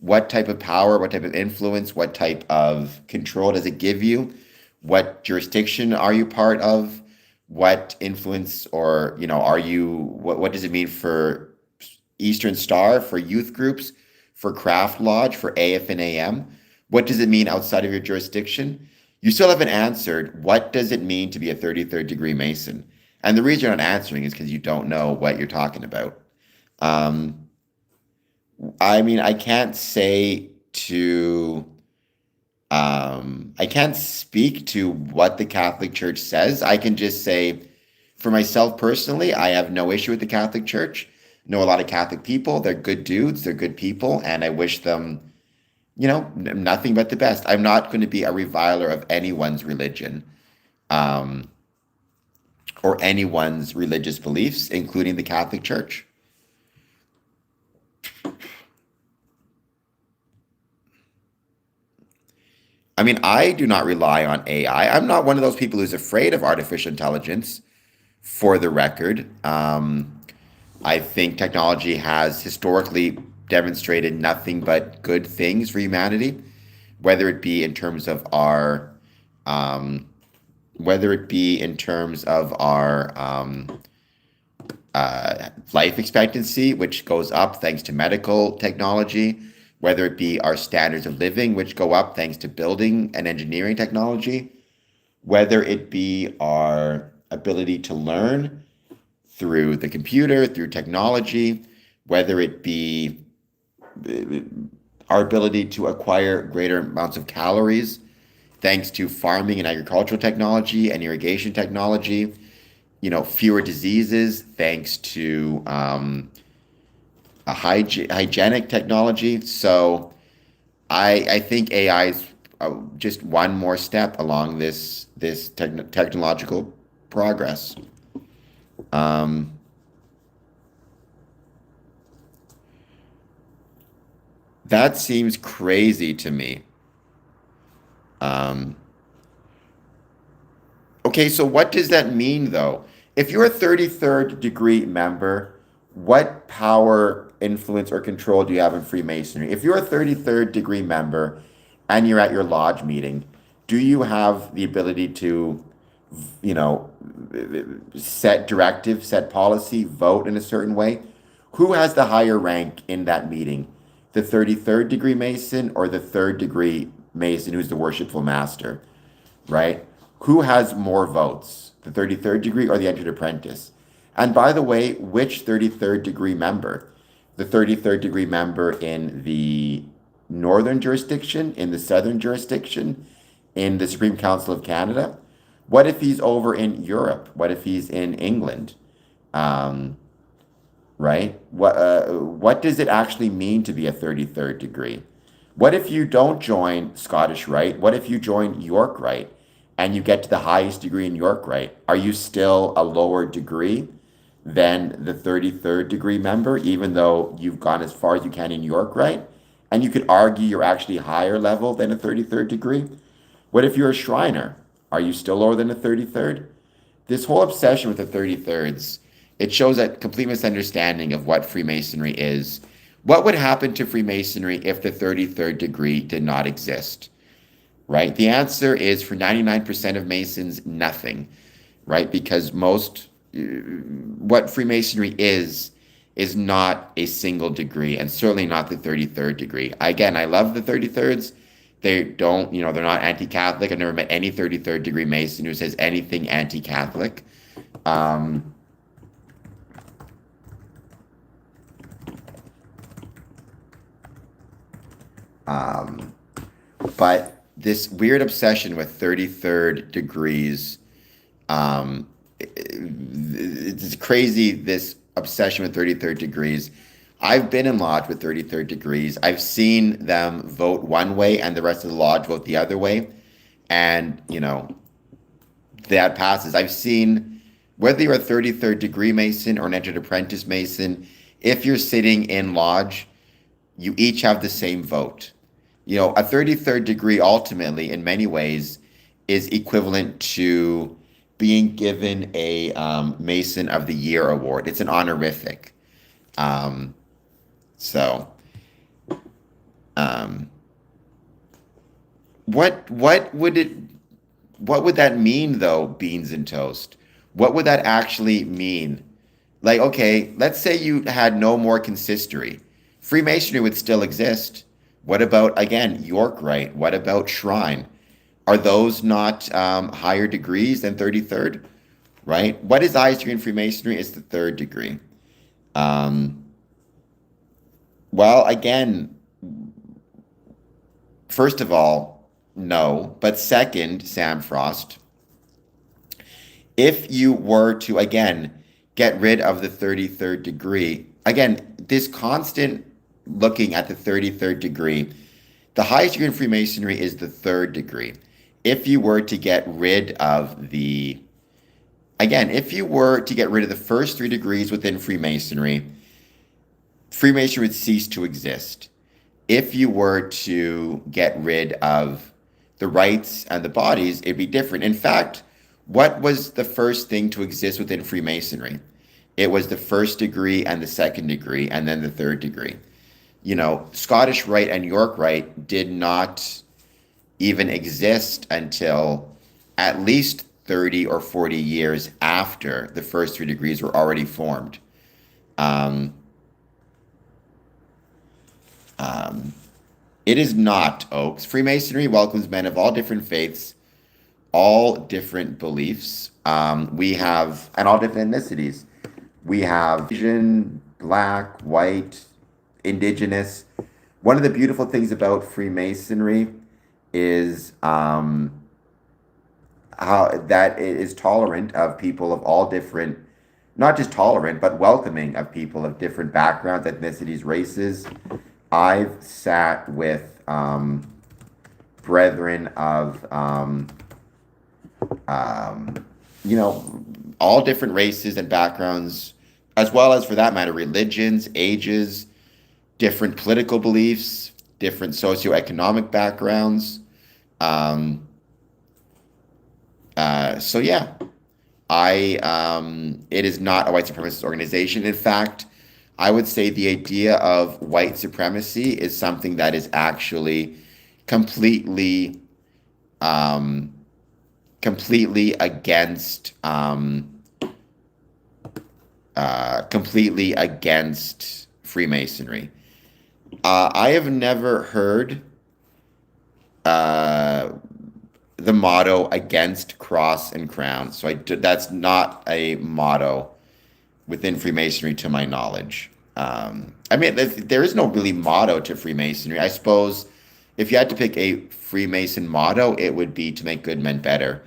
Speaker 1: What type of power, what type of influence, what type of control does it give you? What jurisdiction are you part of? What influence or, are you, what does it mean for Eastern Star, for youth groups, for Craft Lodge, for AF and AM? What does it mean outside of your jurisdiction? You still haven't answered what does it mean to be a 33rd degree Mason? And the reason you're not answering is because you don't know what you're talking about. Um, I mean, I can't speak to what the Catholic Church says. I can just say, for myself personally, I have no issue with the Catholic Church. Know a lot of Catholic people. They're good dudes. They're good people, and I wish them, nothing but the best. I'm not going to be a reviler of anyone's religion, um, or anyone's religious beliefs, including the Catholic Church. I mean, I do not rely on AI. I'm not one of those people who's afraid of artificial intelligence, for the record. I think technology has historically demonstrated nothing but good things for humanity, whether it be in terms of um, our life expectancy, which goes up thanks to medical technology, whether it be our standards of living, which go up thanks to building and engineering technology, whether it be our ability to learn through the computer, through technology, whether it be our ability to acquire greater amounts of calories thanks to farming and agricultural technology and irrigation technology, fewer diseases thanks to a hygienic technology. So I think AI is just one more step along this technological progress. Um, that seems crazy to me. Um, okay, so what does that mean though? If you're a 33rd degree member, what power, influence, or control do you have in Freemasonry? If you're a 33rd degree member and you're at your lodge meeting, do you have the ability to, you know, set directive, set policy, vote in a certain way? Who has the higher rank in that meeting? The 33rd degree Mason or the third degree Mason who's the worshipful master, right? Who has more votes, the 33rd degree or the entered apprentice? And by the way, which 33rd degree member? The 33rd degree member in the northern jurisdiction, in the southern jurisdiction, in the Supreme Council of Canada? What if he's over in Europe? What if he's in England? Um, right? What does it actually mean to be a 33rd degree? What if you don't join Scottish Rite? What if you join York Rite and you get to the highest degree in York Rite? Are you still a lower degree than the 33rd degree member, even though you've gone as far as you can in York Rite? And you could argue you're actually higher level than a 33rd degree. What if you're a Shriner? Are you still lower than a 33rd? This whole obsession with the 33rds, it shows a complete misunderstanding of what Freemasonry is. What would happen to Freemasonry if the 33rd degree did not exist? right? The answer is for 99% of Masons, nothing, right? Because what Freemasonry is not a single degree, and certainly not the 33rd degree. Again, I love the 33rds. They don't, they're not anti-Catholic. I've never met any 33rd degree Mason who says anything anti-Catholic. Um, um, but this weird obsession with 33rd degrees, it's crazy, this obsession with 33rd degrees. I've been in lodge with 33rd degrees. I've seen them vote one way and the rest of the lodge vote the other way. And, that passes. I've seen, whether you're a 33rd degree Mason or an entered apprentice Mason, if you're sitting in lodge, you each have the same vote. A 33rd degree ultimately, in many ways, is equivalent to being given a Mason of the Year award. It's an honorific. So, what would that mean though, beans and toast? What would that actually mean? Like, okay, let's say you had no more consistory. Freemasonry would still exist. What about, again, York Rite? What about Shrine? Are those not higher degrees than 33rd? Right? What is the highest degree in Freemasonry? It's the 3rd degree. Well, again, first of all, no. But second, Sam Frost, if you were to, again, get rid of the 33rd degree, again, this constant looking at the 33rd degree, the highest degree in Freemasonry is the 3rd degree. If you were to get rid of the, again, if you were to get rid of the first 3 degrees within Freemasonry, Freemasonry would cease to exist. If you were to get rid of the rites and the bodies, it'd be different. In fact, what was the first thing to exist within Freemasonry? It was the 1st degree and the 2nd degree, and then the 3rd degree. Scottish Rite and York Rite did not even exist until at least 30 or 40 years after the first 3 degrees were already formed. It is not, Oaks. Freemasonry welcomes men of all different faiths, all different beliefs. We have, and all different ethnicities. We have Asian, Black, white, Indigenous. One of the beautiful things about Freemasonry is how that it is tolerant of people of all different, not just tolerant, but welcoming of people of different backgrounds, ethnicities, races. I've sat with brethren of, all different races and backgrounds, as well as, for that matter, religions, ages, different political beliefs, different socioeconomic backgrounds. So yeah, it is not a white supremacist organization. In fact, I would say the idea of white supremacy is something that is actually completely against Freemasonry. I have never heard the motto against cross and crown. So that's not a motto within Freemasonry to my knowledge. There is no really motto to Freemasonry. I suppose if you had to pick a Freemason motto, it would be to make good men better.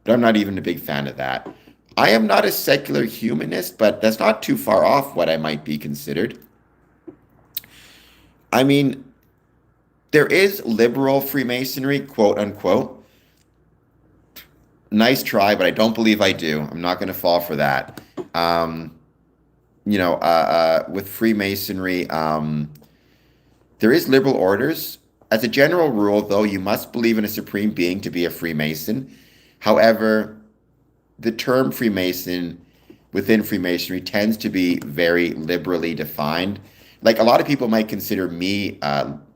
Speaker 1: But I'm not even a big fan of that. I am not a secular humanist, but that's not too far off what I might be considered. There is liberal Freemasonry, quote unquote. Nice try, but I don't believe I do. I'm not going to fall for that. With Freemasonry, there is liberal orders. As a general rule, though, you must believe in a supreme being to be a Freemason. However, the term Freemason within Freemasonry tends to be very liberally defined. Like, a lot of people might consider me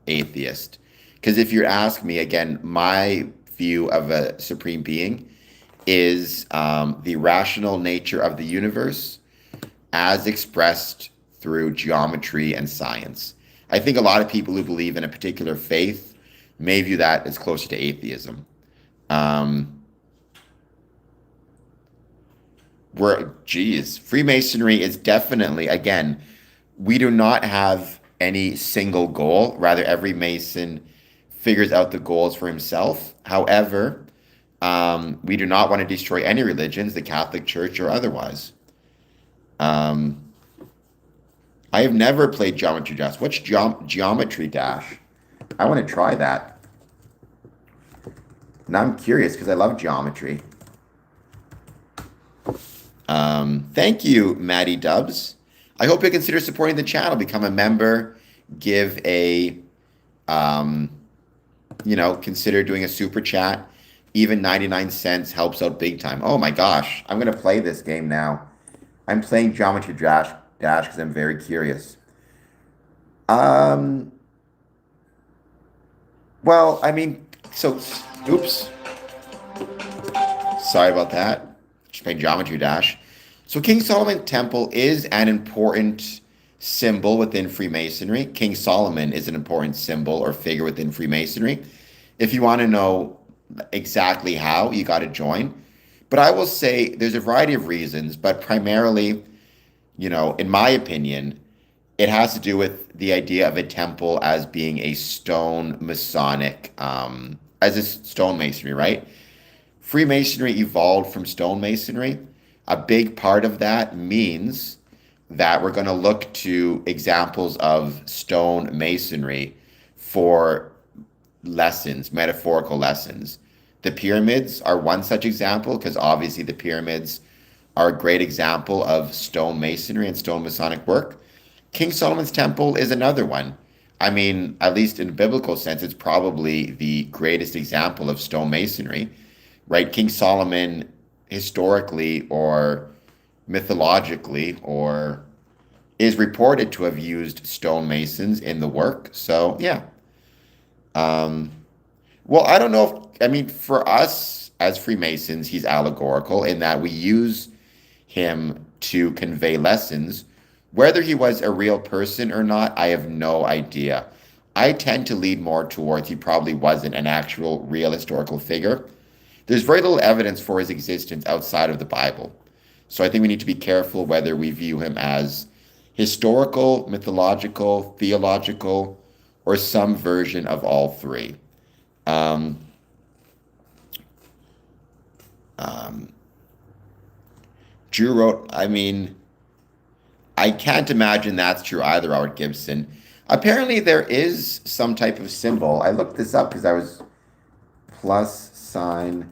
Speaker 1: atheist. Because if you ask me, again, my view of a supreme being is the rational nature of the universe as expressed through geometry and science. I think a lot of people who believe in a particular faith may view that as closer to atheism. Um, geez, Freemasonry is definitely, again, we do not have any single goal. Rather, every Mason figures out the goals for himself. However, we do not want to destroy any religions, the Catholic Church or otherwise. Um, I have never played Geometry Dash. What's Geometry Dash? I want to try that. Now I'm curious because I love geometry. Thank you, Maddie Dubs. I hope you consider supporting the channel. Become a member. Give a, consider doing a super chat. Even 99 cents helps out big time. Oh my gosh, I'm going to play this game now. I'm playing Geometry Dash because I'm very curious. Well, I mean, oops. Sorry about that. Just playing Geometry Dash. So King Solomon Temple is an important symbol within Freemasonry. King Solomon is an important symbol or figure within Freemasonry. If you want to know exactly how, you got to join. But I will say there's a variety of reasons, but primarily, in my opinion, it has to do with the idea of a temple as being a stone Masonic, as a stonemasonry, right? Freemasonry evolved from stonemasonry. A big part of that means that we're going to look to examples of stone masonry for lessons, metaphorical lessons. The pyramids are one such example because obviously the pyramids are a great example of stone masonry and stone Masonic work. King Solomon's Temple is another one. I mean, at least in a biblical sense, it's probably the greatest example of stone masonry, right? King Solomon, historically or mythologically, or is reported to have used stonemasons in the work. So, yeah. Well, I don't know if, I mean, for us as Freemasons, he's allegorical in that we use him to convey lessons. Whether he was a real person or not, I have no idea. I tend to lead more towards he probably wasn't an actual real historical figure. There's very little evidence for his existence outside of the Bible. So I think we need to be careful whether we view him as historical, mythological, theological, or some version of all three. Um, Drew wrote, I mean, I can't imagine that's true either, Robert Gibson. Apparently there is some type of symbol. I looked this up because I was plus sign.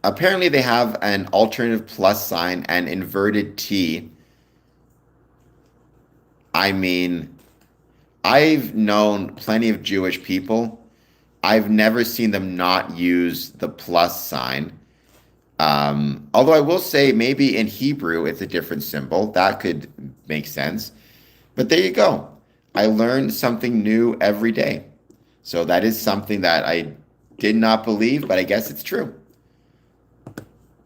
Speaker 1: Apparently they have an alternative plus sign and inverted T. I mean, I've known plenty of Jewish people. I've never seen them not use the plus sign. Although I will say maybe in Hebrew it's a different symbol. That could make sense. But there you go. I learned something new every day. So that is something that I did not believe, but I guess it's true.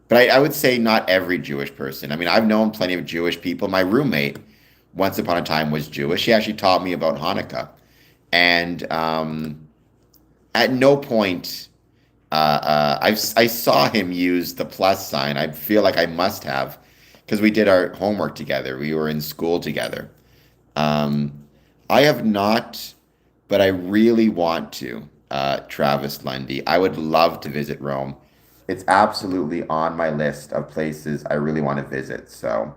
Speaker 1: But I would say not every Jewish person. I mean, I've known plenty of Jewish people. My roommate, once upon a time, was Jewish. He actually taught me about Hanukkah. And at no point, I saw him use the plus sign. I feel like I must have, because we did our homework together. We were in school together. I have not, but I really want to, Travis Lundy. I would love to visit Rome. It's absolutely on my list of places I really want to visit. So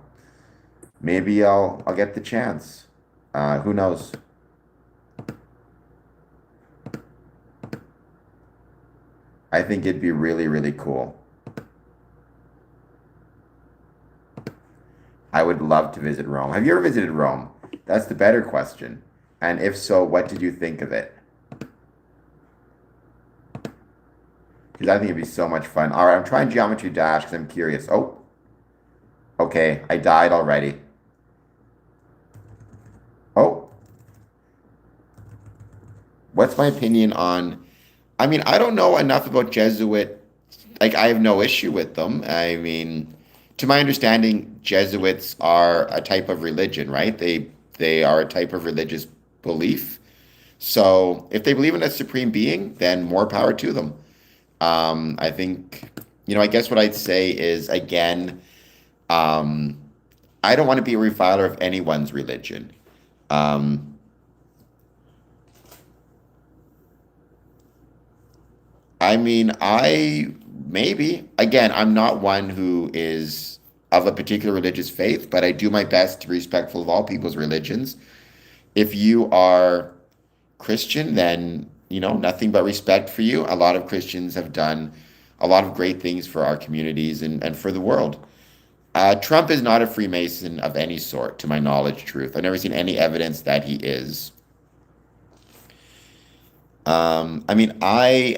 Speaker 1: maybe I'll get the chance. Who knows? I think it'd be really, really cool. I would love to visit Rome. Have you ever visited Rome? That's the better question. And if so, what did you think of it? because I think it'd be so much fun. All right, I'm trying Geometry Dash because I'm curious. Oh, okay, I died already. Oh, what's my opinion on? I mean, I don't know enough about Jesuit. Like, I have no issue with them. I mean, to my understanding, Jesuits are a type of religion, right? They are a type of religious belief. So if they believe in a supreme being, then more power to them. I think, I guess what I'd say is again, um, I don't want to be a reviler of anyone's religion. Um, I mean, maybe, again, I'm not one who is of a particular religious faith, but I do my best to be respectful of all people's religions. If you are Christian, then, nothing but respect for you. A lot of Christians have done a lot of great things for our communities and for the world. Trump is not a Freemason of any sort, to my knowledge, truth. I've never seen any evidence that he is. I mean, I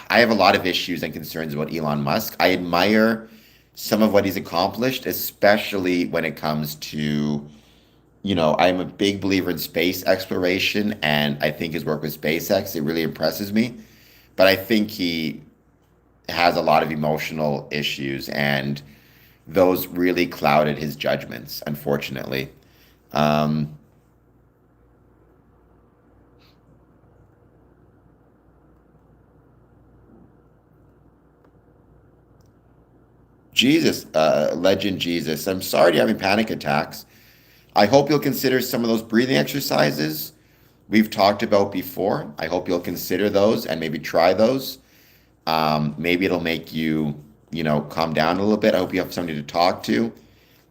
Speaker 1: have a lot of issues and concerns about Elon Musk. I admire some of what he's accomplished, especially when it comes to, I'm a big believer in space exploration, and I think his work with SpaceX, it really impresses me. But I think he has a lot of emotional issues, and those really clouded his judgments, unfortunately. Um, Jesus, legend Jesus, I'm sorry you're having panic attacks. I hope you'll consider some of those breathing exercises we've talked about before. I hope you'll consider those and maybe try those. Maybe it'll make you, calm down a little bit. I hope you have somebody to talk to.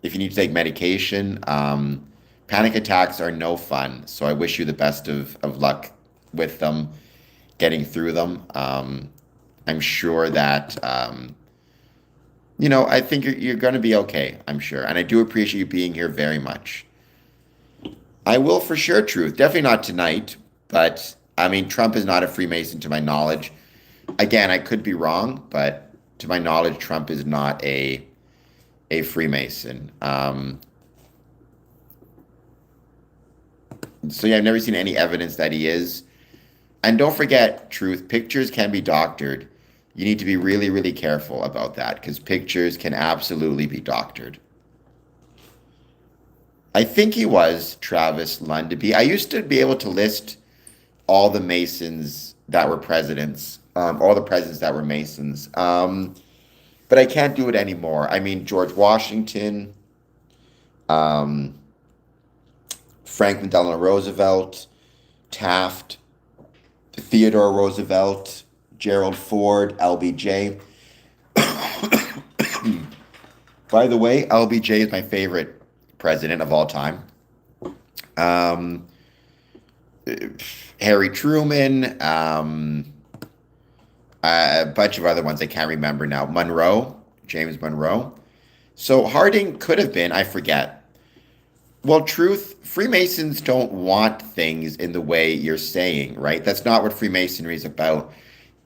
Speaker 1: If you need to take medication, panic attacks are no fun. So I wish you the best of luck with them, getting through them. I'm sure that, I think you're going to be okay, I'm sure. And I do appreciate you being here very much. I will for sure, truth. Definitely not tonight, but I mean, Trump is not a Freemason to my knowledge. Again, I could be wrong, but to my knowledge, Trump is not a Freemason. So yeah, I've never seen any evidence that he is. And don't forget, truth, pictures can be doctored. You need to be really, really careful about that because pictures can absolutely be doctored. I think he was Travis Lundaby. I used to be able to list all the Masons that were presidents, all the presidents that were Masons. But I can't do it anymore. I mean, George Washington, um, Franklin Delano Roosevelt, Taft, Theodore Roosevelt, Gerald Ford, LBJ. By the way, LBJ is my favorite president of all time. Um, Harry Truman, a bunch of other ones I can't remember now. Monroe, James Monroe. So Harding could have been, I forget. Well, truth, Freemasons don't want things in the way you're saying, right? That's not what Freemasonry is about.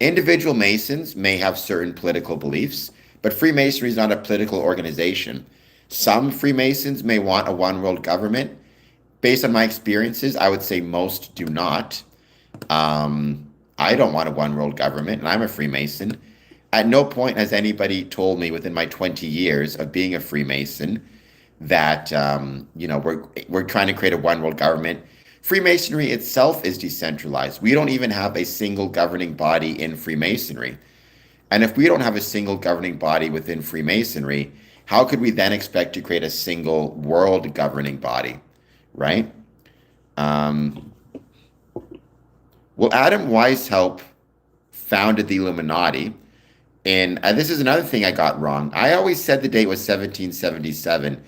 Speaker 1: Individual Masons may have certain political beliefs, but Freemasonry is not a political organization. Some Freemasons may want a one world government. Based on my experiences, I would say most do not. I don't want a one world government, and I'm a Freemason. At no point has anybody told me within my 20 years of being a Freemason that we're trying to create a one world government. Freemasonry itself is decentralized. We don't even have a single governing body in Freemasonry. And if we don't have a single governing body within Freemasonry, how could we then expect to create a single world governing body, right? Um, well, Adam Weishaupt founded the Illuminati. And this is another thing I got wrong. I always said the date was 1777.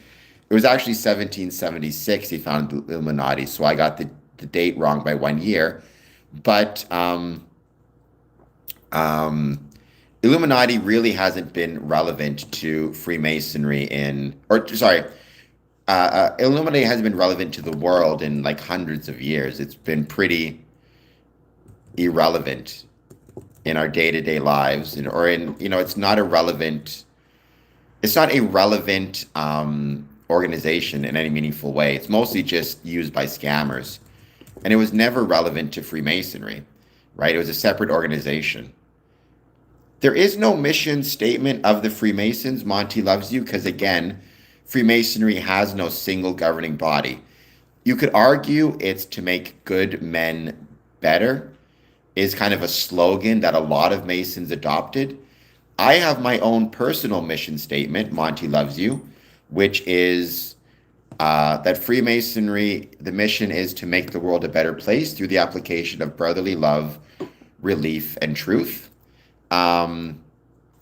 Speaker 1: It was actually 1776 he founded the Illuminati. So I got the date wrong by 1 year. But Illuminati really hasn't been relevant to Freemasonry Illuminati hasn't been relevant to the world in like hundreds of years. It's been pretty irrelevant in our day-to-day lives, or in, it's not a relevant organization in any meaningful way. It's mostly just used by scammers. And it was never relevant to Freemasonry, right? It was a separate organization. There is no mission statement of the Freemasons, Monty loves you, because again, Freemasonry has no single governing body. You could argue it's to make good men better, is kind of a slogan that a lot of Masons adopted. I have my own personal mission statement, Monty loves you, which is that Freemasonry, the mission is to make the world a better place through the application of brotherly love, relief, and truth. Um,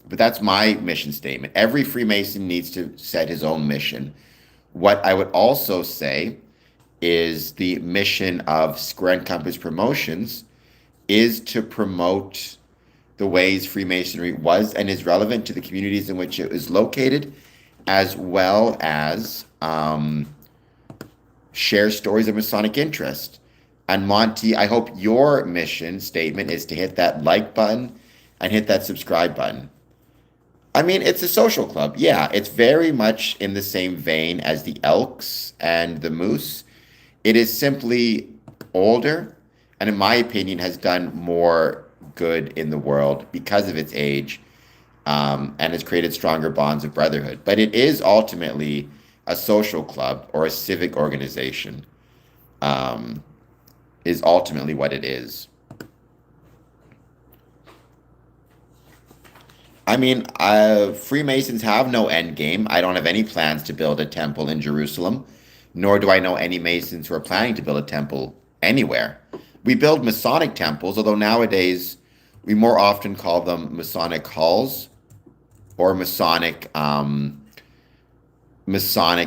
Speaker 1: but that's my mission statement. Every Freemason needs to set his own mission. What I would also say is the mission of Square and Compass Promotions is to promote the ways Freemasonry was and is relevant to the communities in which it is located, as well as share stories of Masonic interest. And Monty, I hope your mission statement is to hit that like button and hit that subscribe button. I mean, it's a social club. Yeah, it's very much in the same vein as the Elks and the Moose. It is simply older, and in my opinion, has done more good in the world because of its age, and has created stronger bonds of brotherhood. But it is ultimately a social club or a civic organization, is ultimately what it is. I mean, Freemasons have no end game. I don't have any plans to build a temple in Jerusalem, nor do I know any Masons who are planning to build a temple anywhere. We build Masonic temples, although nowadays we more often call them Masonic halls or Masonic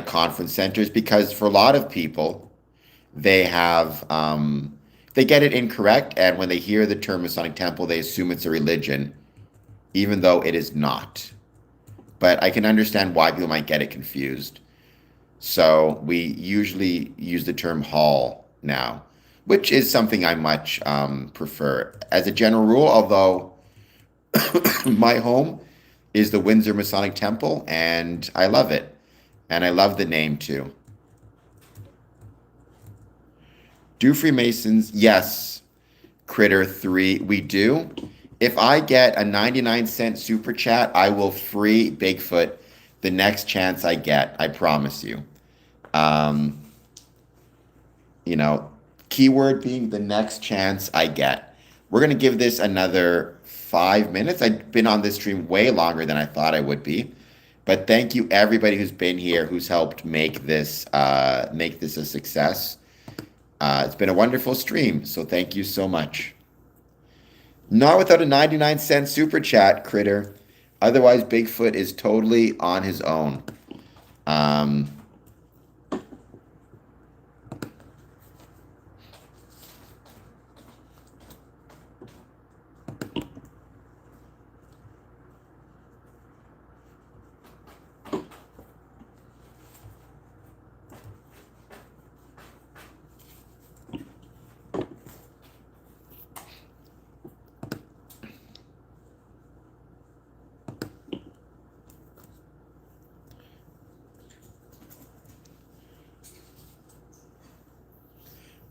Speaker 1: conference centers, because for a lot of people, they have they get it incorrect, and when they hear the term Masonic temple, they assume it's a religion, even though it is not. But I can understand why people might get it confused. So we usually use the term hall now, which is something I much prefer. As a general rule, although my home is the Windsor Masonic Temple, and I love it. And I love the name too. Do Freemasons? Yes, Critter 3, we do. If I get a 99-cent super chat, I will free Bigfoot the next chance I get. I promise you. Um, Keyword being the next chance I get. We're going to give this another 5 minutes. I've been on this stream way longer than I thought I would be. But thank you everybody who's been here, who's helped make this a success. It's been a wonderful stream, so thank you so much. Not without a 99-cent super chat, Critter. Otherwise, Bigfoot is totally on his own.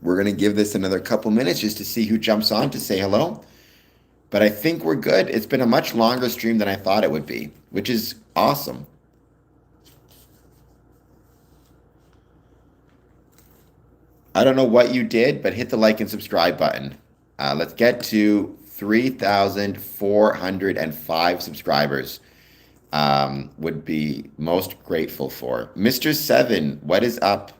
Speaker 1: We're going to give this another couple minutes just to see who jumps on to say hello. But I think we're good. It's been a much longer stream than I thought it would be, which is awesome. I don't know what you did, but hit the like and subscribe button. Let's get to 3,405 subscribers. Would be most grateful for. Mr. 7, what is up?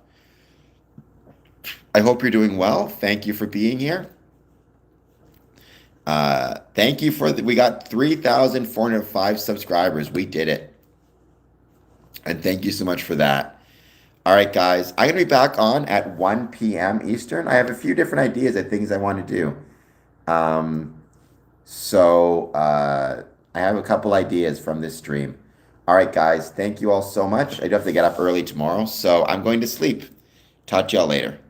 Speaker 1: I hope you're doing well. Thank you for being here. Thank you we got 3,405 subscribers. We did it. And thank you so much for that. All right, guys. I'm going to be back on at 1 p.m. Eastern. I have a few different ideas of things I want to do. I have a couple ideas from this stream. All right, guys. Thank you all so much. I do have to get up early tomorrow, so I'm going to sleep. Talk to y'all later.